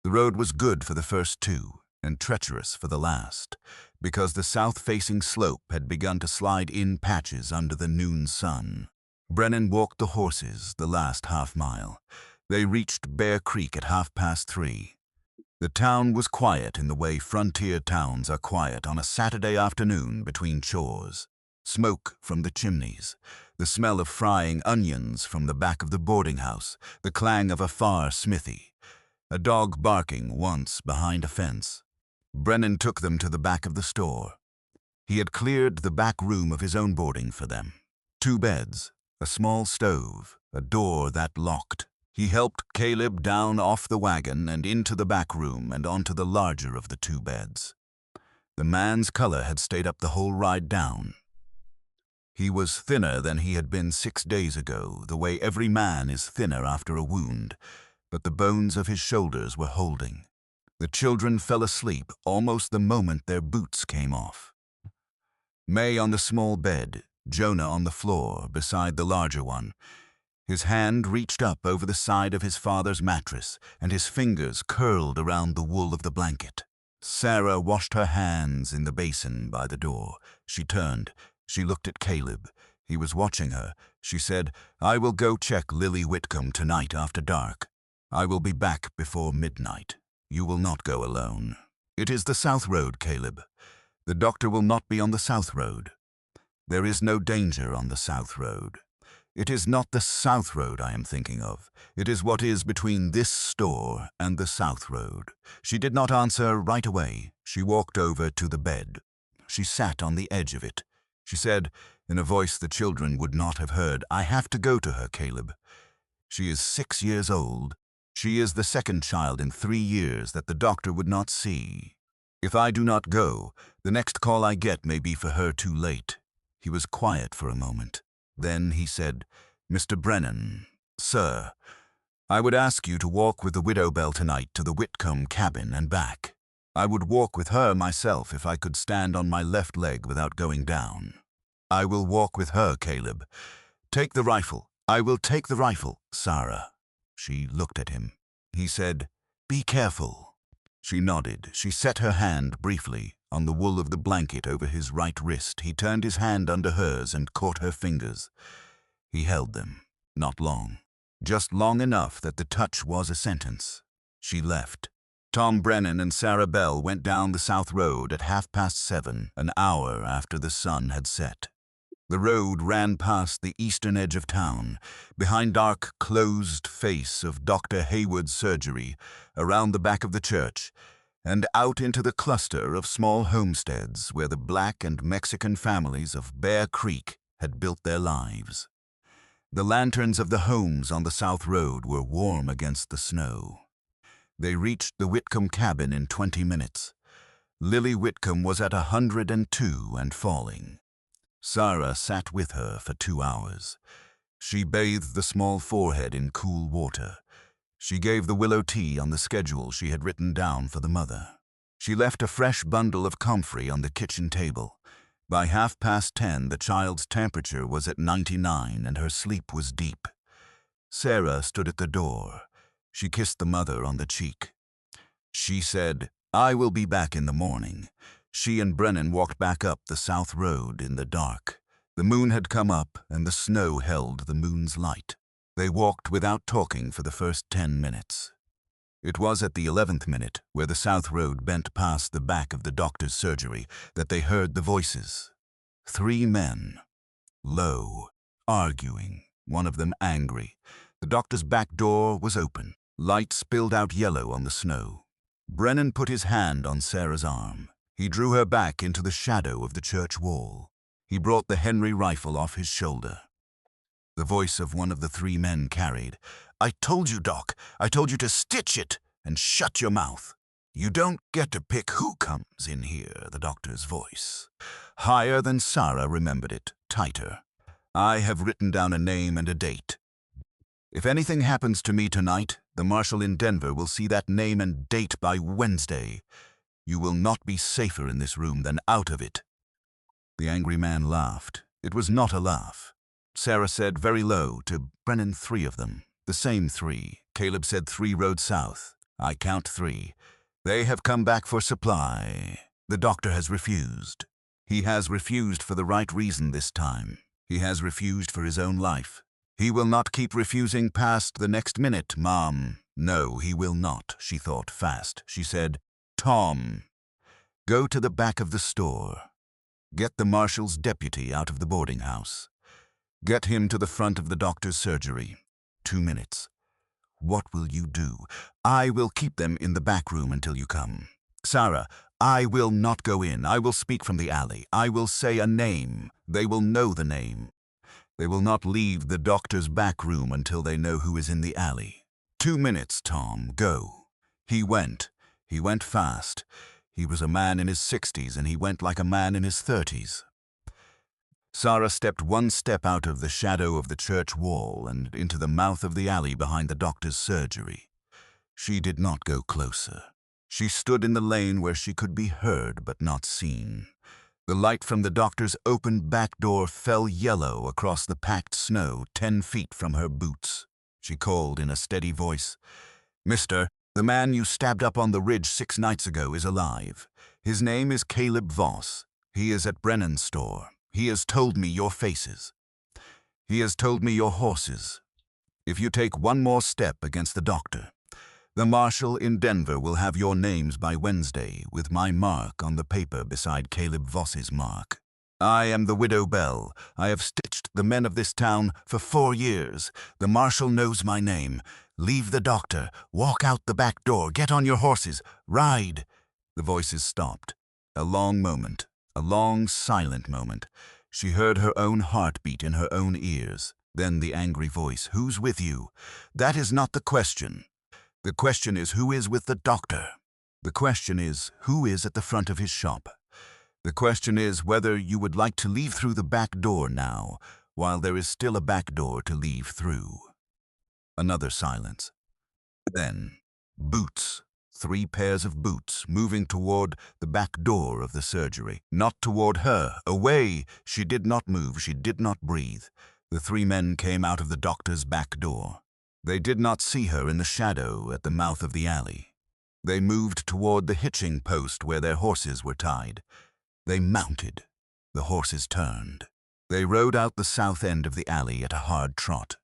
The road was good for the first 2 and treacherous for the last, because the south-facing slope had begun to slide in patches under the noon sun. Brennan walked the horses the last half-mile. They reached Bear Creek at 3:30. The town was quiet in the way frontier towns are quiet on a Saturday afternoon between chores. Smoke from the chimneys, the smell of frying onions from the back of the boarding house, the clang of a far smithy, a dog barking once behind a fence. Brennan took them to the back of the store. He had cleared the back room of his own boarding for them. 2 beds, a small stove, a door that locked. He helped Caleb down off the wagon and into the back room and onto the larger of the 2 beds. The man's color had stayed up the whole ride down. He was thinner than he had been 6 days ago, the way every man is thinner after a wound, but the bones of his shoulders were holding. The children fell asleep almost the moment their boots came off. May on the small bed, Jonah on the floor beside the larger one. His hand reached up over the side of his father's mattress, and his fingers curled around the wool of the blanket. Sara washed her hands in the basin by the door. She turned. She looked at Caleb. He was watching her. She said, "I will go check Lily Whitcomb tonight after dark. I will be back before midnight. You will not go alone. It is the South Road, Caleb. The doctor will not be on the South Road. There is no danger on the South Road. It is not the South Road I am thinking of. It is what is between this store and the South Road." She did not answer right away. She walked over to the bed. She sat on the edge of it. She said, in a voice the children would not have heard, "I have to go to her, Caleb. She is 6 years old. She is the second child in 3 years that the doctor would not see. If I do not go, the next call I get may be for her too late." He was quiet for a moment. Then he said, "Mr. Brennan, sir, I would ask you to walk with the Widow Bell tonight to the Whitcomb cabin and back. I would walk with her myself if I could stand on my left leg without going down. I will walk with her, Caleb. Take the rifle. I will take the rifle, Sara." She looked at him. He said, "Be careful." She nodded. She set her hand briefly on the wool of the blanket over his right wrist. He turned his hand under hers and caught her fingers. He held them. Not long. Just long enough that the touch was a sentence. She left. Tom Brennan and Sara Bell went down the South Road at 7:30, an hour after the sun had set. The road ran past the eastern edge of town, behind dark, closed face of Dr. Hayward's surgery, around the back of the church, and out into the cluster of small homesteads where the black and Mexican families of Bear Creek had built their lives. The lanterns of the homes on the South Road were warm against the snow. They reached the Whitcomb cabin in 20 minutes. Lily Whitcomb was at 102 and falling. Sara sat with her for 2 hours. She bathed the small forehead in cool water. She gave the willow tea on the schedule she had written down for the mother. She left a fresh bundle of comfrey on the kitchen table. By 10:30, the child's temperature was at 99 and her sleep was deep. Sara stood at the door. She kissed the mother on the cheek. She said, "I will be back in the morning." She and Brennan walked back up the South Road in the dark. The moon had come up and the snow held the moon's light. They walked without talking for the first 10 minutes. It was at the 11th minute, where the South Road bent past the back of the doctor's surgery, that they heard the voices. 3 men, low, arguing, one of them angry. The doctor's back door was open. Light spilled out yellow on the snow. Brennan put his hand on Sara's arm. He drew her back into the shadow of the church wall. He brought the Henry rifle off his shoulder. The voice of one of the 3 men carried, "I told you, Doc. I told you to stitch it and shut your mouth. You don't get to pick who comes in here," the doctor's voice. Higher than Sara remembered it, tighter. "I have written down a name and a date. If anything happens to me tonight, the marshal in Denver will see that name and date by Wednesday. You will not be safer in this room than out of it." The angry man laughed. It was not a laugh. Sara said very low to Brennan, 3 of them. The same 3. Caleb said 3 roads south. I count 3. They have come back for supply. The doctor has refused. He has refused for the right reason this time. He has refused for his own life. He will not keep refusing past the next minute, Mom. No, he will not, she thought fast. She said, "Tom, go to the back of the store. Get the marshal's deputy out of the boarding house. Get him to the front of the doctor's surgery. 2 minutes. What will you do?" "I will keep them in the back room until you come." "Sara, I will not go in. I will speak from the alley. I will say a name. They will know the name. They will not leave the doctor's back room until they know who is in the alley. 2 minutes, Tom. Go." He went. He went fast. He was a man in his 60s, and he went like a man in his 30s. Sara stepped one step out of the shadow of the church wall and into the mouth of the alley behind the doctor's surgery. She did not go closer. She stood in the lane where she could be heard but not seen. The light from the doctor's open back door fell yellow across the packed snow 10 feet from her boots. She called in a steady voice, "Mister, the man you stabbed up on the ridge 6 nights ago is alive. His name is Caleb Voss. He is at Brennan's store. He has told me your faces. He has told me your horses. If you take one more step against the doctor, the marshal in Denver will have your names by Wednesday with my mark on the paper beside Caleb Voss's mark. I am the widow Bell. I have stitched the men of this town for 4 years. The marshal knows my name. Leave the doctor. Walk out the back door. Get on your horses. Ride." The voices stopped. A long moment. A long, silent moment. She heard her own heartbeat in her own ears. Then the angry voice, "Who's with you?" "That is not the question. The question is who is with the doctor. The question is who is at the front of his shop. The question is whether you would like to leave through the back door now, while there is still a back door to leave through." Another silence. Then, boots. 3 pairs of boots moving toward the back door of the surgery. Not toward her. Away. She did not move. She did not breathe. The 3 men came out of the doctor's back door. They did not see her in the shadow at the mouth of the alley. They moved toward the hitching post where their horses were tied. They mounted. The horses turned. They rode out the south end of the alley at a hard trot.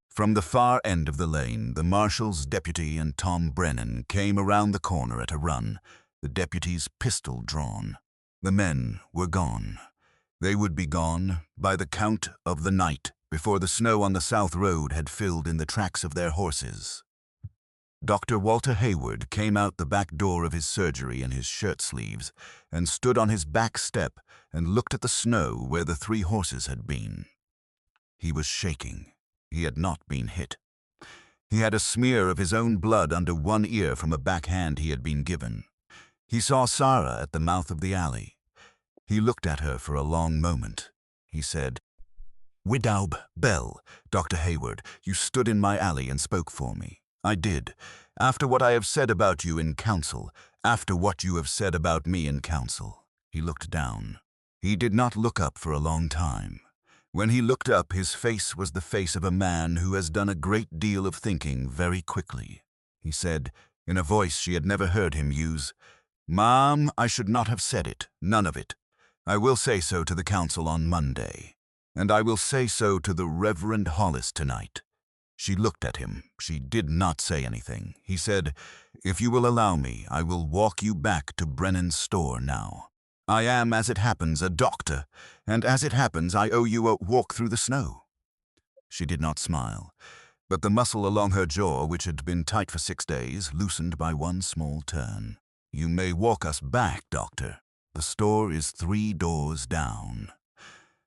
From the far end of the lane, the marshal's deputy and Tom Brennan came around the corner at a run, the deputy's pistol drawn. The men were gone. They would be gone by the count of the night, before the snow on the south road had filled in the tracks of their horses. Dr. Walter Hayward came out the back door of his surgery in his shirt sleeves and stood on his back step and looked at the snow where the 3 horses had been. He was shaking. He had not been hit. He had a smear of his own blood under one ear from a backhand he had been given. He saw Sara at the mouth of the alley. He looked at her for a long moment. He said, "Widow Bell, Dr. Hayward, you stood in my alley and spoke for me. I did. After what I have said about you in council, after what you have said about me in council." He looked down. He did not look up for a long time. When he looked up, his face was the face of a man who has done a great deal of thinking very quickly. He said, in a voice she had never heard him use, "Ma'am, I should not have said it, none of it. I will say so to the council on Monday, and I will say so to the Reverend Hollis tonight." She looked at him. She did not say anything. He said, "If you will allow me, I will walk you back to Brennan's store now. I am, as it happens, a doctor, and as it happens, I owe you a walk through the snow." She did not smile, but the muscle along her jaw, which had been tight for 6 days, loosened by one small turn. "You may walk us back, doctor. The store is 3 doors down."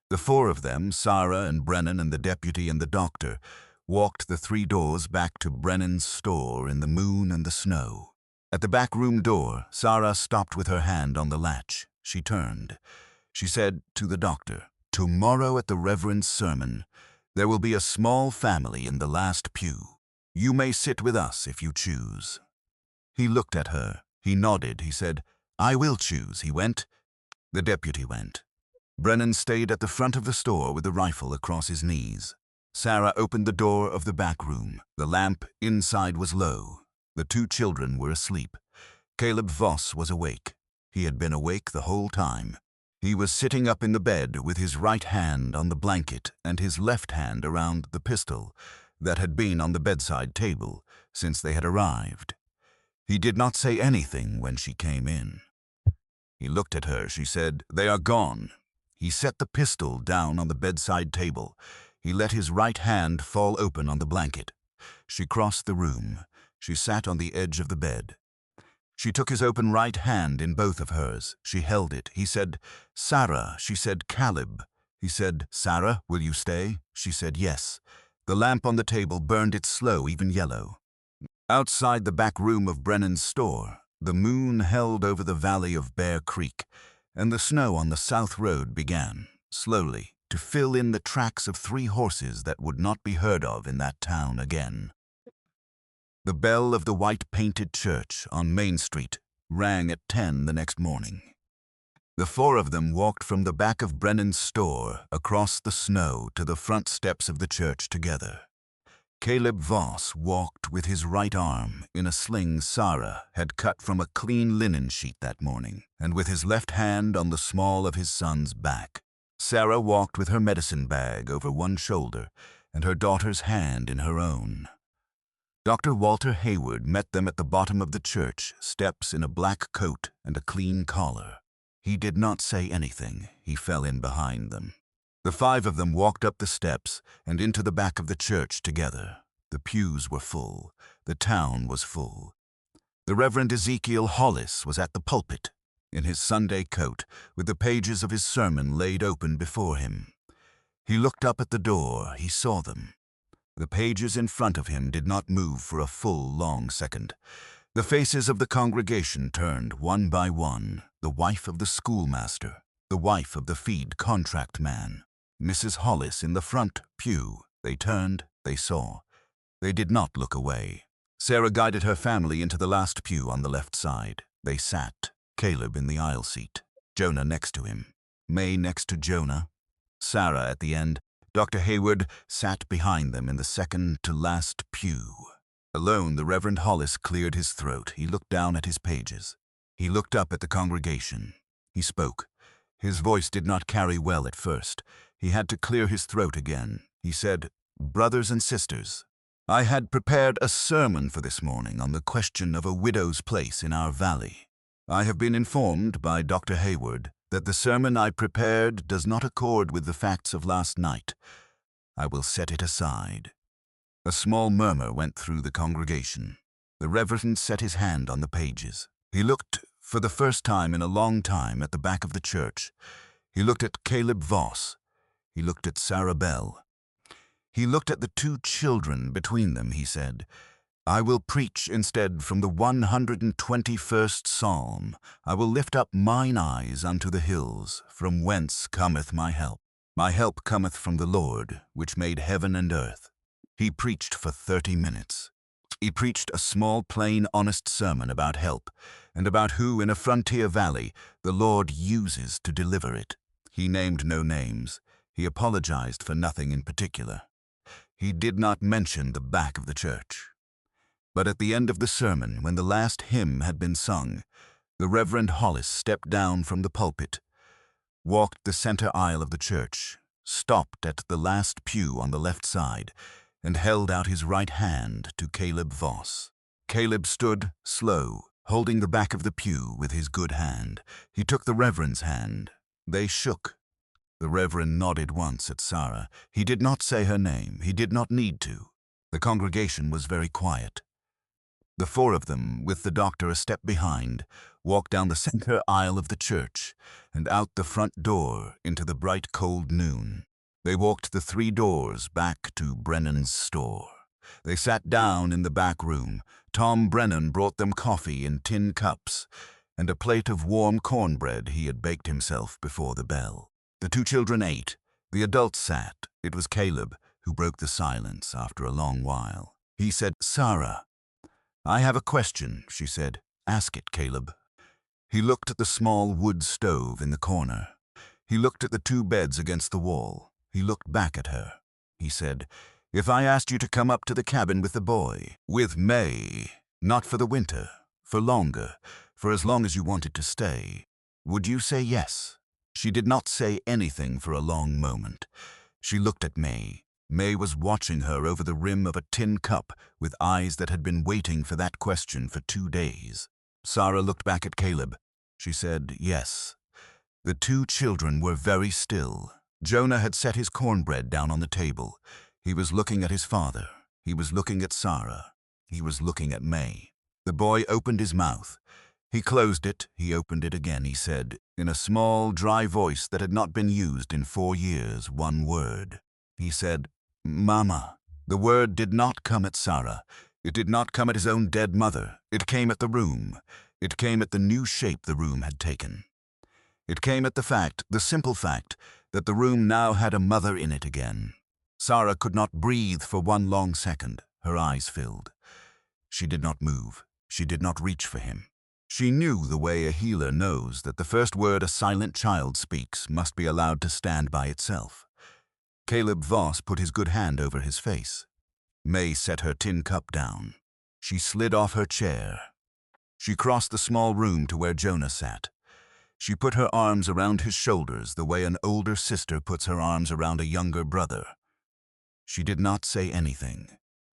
The 4 of them, Sara and Brennan and the deputy and the doctor, walked the 3 doors back to Brennan's store in the moon and the snow. At the back room door, Sara stopped with her hand on the latch. She turned. She said to the doctor, "Tomorrow at the Reverend's sermon, there will be a small family in the last pew. You may sit with us if you choose." He looked at her. He nodded. He said, "I will choose." He went. The deputy went. Brennan stayed at the front of the store with the rifle across his knees. Sara opened the door of the back room. The lamp inside was low. The 2 children were asleep. Caleb Voss was awake. He had been awake the whole time. He was sitting up in the bed with his right hand on the blanket and his left hand around the pistol that had been on the bedside table since they had arrived. He did not say anything when she came in. He looked at her. She said, "They are gone." He set the pistol down on the bedside table. He let his right hand fall open on the blanket. She crossed the room. She sat on the edge of the bed. She took his open right hand in both of hers. She held it. He said, "Sara." She said, "Caleb." He said, "Sara, will you stay?" She said, "Yes." The lamp on the table burned its slow, even yellow. Outside the back room of Brennan's store, the moon held over the valley of Bear Creek, and the snow on the south road began, slowly, to fill in the tracks of 3 horses that would not be heard of in that town again. The bell of the white-painted church on Main Street rang at 10 the next morning. The 4 of them walked from the back of Brennan's store across the snow to the front steps of the church together. Caleb Voss walked with his right arm in a sling Sara had cut from a clean linen sheet that morning, and with his left hand on the small of his son's back. Sara walked with her medicine bag over one shoulder and her daughter's hand in her own. Dr. Walter Hayward met them at the bottom of the church steps in a black coat and a clean collar. He did not say anything. He fell in behind them. The 5 of them walked up the steps and into the back of the church together. The pews were full. The town was full. The Reverend Ezekiel Hollis was at the pulpit, in his Sunday coat, with the pages of his sermon laid open before him. He looked up at the door. He saw them. The pages in front of him did not move for a full, long second. The faces of the congregation turned one by one. The wife of the schoolmaster, the wife of the feed contract man, Mrs. Hollis in the front pew. They turned, they saw. They did not look away. Sara guided her family into the last pew on the left side. They sat, Caleb in the aisle seat, Jonah next to him, May next to Jonah, Sara at the end. Dr. Hayward sat behind them in the second to last pew. Alone, the Reverend Hollis cleared his throat. He looked down at his pages. He looked up at the congregation. He spoke. His voice did not carry well at first. He had to clear his throat again. He said, "Brothers and sisters, I had prepared a sermon for this morning on the question of a widow's place in our valley. I have been informed by Dr. Hayward that the sermon I prepared does not accord with the facts of last night. I will set it aside." A small murmur went through the congregation. The Reverend set his hand on the pages. He looked, for the first time in a long time, at the back of the church. He looked at Caleb Voss. He looked at Sara Bell. He looked at the 2 children between them. He said, "I will preach instead from the 121st Psalm. I will lift up mine eyes unto the hills, from whence cometh my help. My help cometh from the Lord, which made heaven and earth." He preached for 30 minutes. He preached a small, plain, honest sermon about help, and about who in a frontier valley the Lord uses to deliver it. He named no names. He apologized for nothing in particular. He did not mention the back of the church. But at the end of the sermon, when the last hymn had been sung, the Reverend Hollis stepped down from the pulpit, walked the center aisle of the church, stopped at the last pew on the left side, and held out his right hand to Caleb Voss. Caleb stood, slow, holding the back of the pew with his good hand. He took the Reverend's hand. They shook. The Reverend nodded once at Sara. He did not say her name. He did not need to. The congregation was very quiet. The 4 of them, with the doctor a step behind, walked down the center aisle of the church and out the front door into the bright cold noon. They walked the 3 doors back to Brennan's store. They sat down in the back room. Tom Brennan brought them coffee in tin cups and a plate of warm cornbread he had baked himself before the bell. The 2 children ate. The adults sat. It was Caleb who broke the silence after a long while. He said, "Sara, I have a question," she said. "Ask it, Caleb." He looked at the small wood stove in the corner. He looked at the 2 beds against the wall. He looked back at her. He said, "If I asked you to come up to the cabin with the boy, with May, not for the winter, for longer, for as long as you wanted to stay, would you say yes?" She did not say anything for a long moment. She looked at May. May was watching her over the rim of a tin cup with eyes that had been waiting for that question for 2 days. Sara looked back at Caleb. She said, "Yes." The 2 children were very still. Jonah had set his cornbread down on the table. He was looking at his father. He was looking at Sara. He was looking at May. The boy opened his mouth. He closed it. He opened it again. He said, in a small, dry voice that had not been used in 4 years, one word. He said, "Mama." The word did not come at Sara. It did not come at his own dead mother. It came at the room. It came at the new shape the room had taken. It came at the fact, the simple fact, that the room now had a mother in it again. Sara could not breathe for one long second. Her eyes filled. She did not move. She did not reach for him. She knew the way a healer knows that the first word a silent child speaks must be allowed to stand by itself. Caleb Voss put his good hand over his face. May set her tin cup down. She slid off her chair. She crossed the small room to where Jonah sat. She put her arms around his shoulders the way an older sister puts her arms around a younger brother. She did not say anything.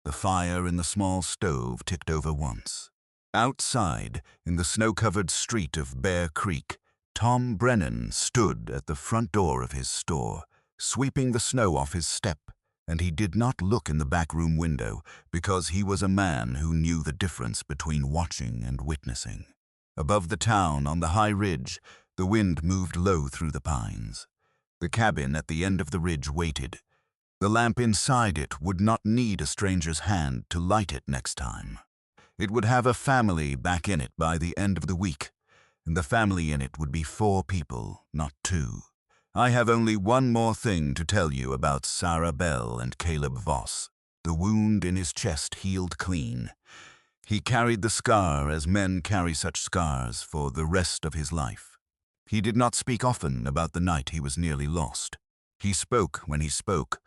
The fire in the small stove ticked over once. Outside, in the snow-covered street of Bear Creek, Tom Brennan stood at the front door of his store, sweeping the snow off his step, and he did not look in the back room window because he was a man who knew the difference between watching and witnessing. Above the town, on the high ridge, the wind moved low through the pines. The cabin at the end of the ridge waited. The lamp inside it would not need a stranger's hand to light it next time. It would have a family back in it by the end of the week, and the family in it would be 4 people, not 2. I have only one more thing to tell you about Sara Bell and Caleb Voss. The wound in his chest healed clean. He carried the scar as men carry such scars for the rest of his life. He did not speak often about the night he was nearly lost. He spoke when he spoke,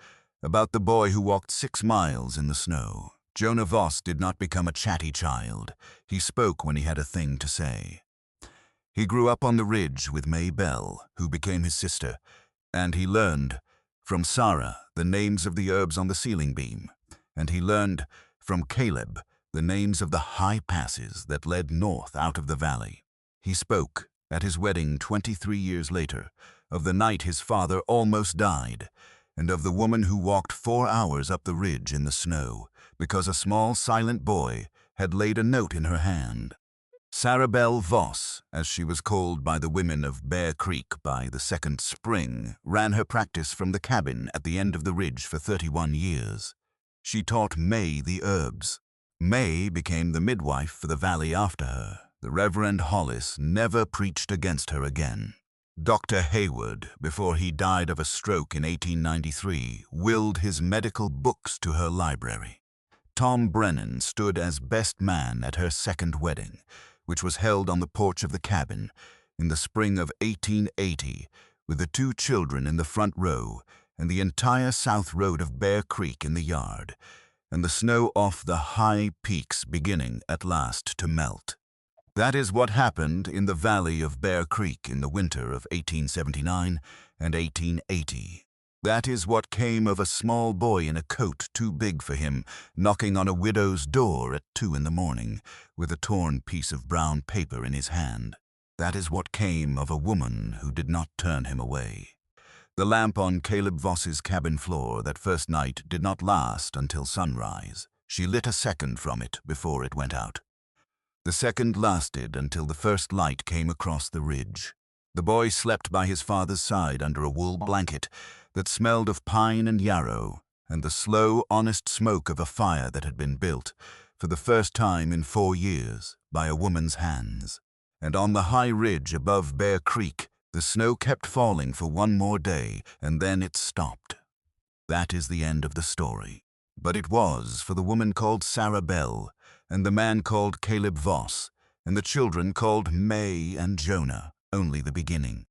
about the boy who walked 6 miles in the snow. Jonah Voss did not become a chatty child. He spoke when he had a thing to say. He grew up on the ridge with May Bell, who became his sister, and he learned from Sara the names of the herbs on the ceiling beam, and he learned from Caleb the names of the high passes that led north out of the valley. He spoke, at his wedding 23 years later, of the night his father almost died, and of the woman who walked 4 hours up the ridge in the snow because a small silent boy had laid a note in her hand. Sara Bell Voss, as she was called by the women of Bear Creek by the second spring, ran her practice from the cabin at the end of the ridge for 31 years. She taught May the herbs. May became the midwife for the valley after her. The Reverend Hollis never preached against her again. Dr. Hayward, before he died of a stroke in 1893, willed his medical books to her library. Tom Brennan stood as best man at her second wedding, which was held on the porch of the cabin in the spring of 1880, with the 2 children in the front row and the entire south road of Bear Creek in the yard, and the snow off the high peaks beginning at last to melt. That is what happened in the valley of Bear Creek in the winter of 1879 and 1880. That is what came of a small boy in a coat too big for him, knocking on a widow's door at 2 in the morning, with a torn piece of brown paper in his hand. That is what came of a woman who did not turn him away. The lamp on Caleb Voss's cabin floor that first night did not last until sunrise. She lit a second from it before it went out. The second lasted until the first light came across the ridge. The boy slept by his father's side under a wool blanket that smelled of pine and yarrow, and the slow, honest smoke of a fire that had been built, for the first time in 4 years, by a woman's hands. And on the high ridge above Bear Creek, the snow kept falling for 1 more day, and then it stopped. That is the end of the story. But it was for the woman called Sara Bell, and the man called Caleb Voss, and the children called May and Jonah, only the beginning.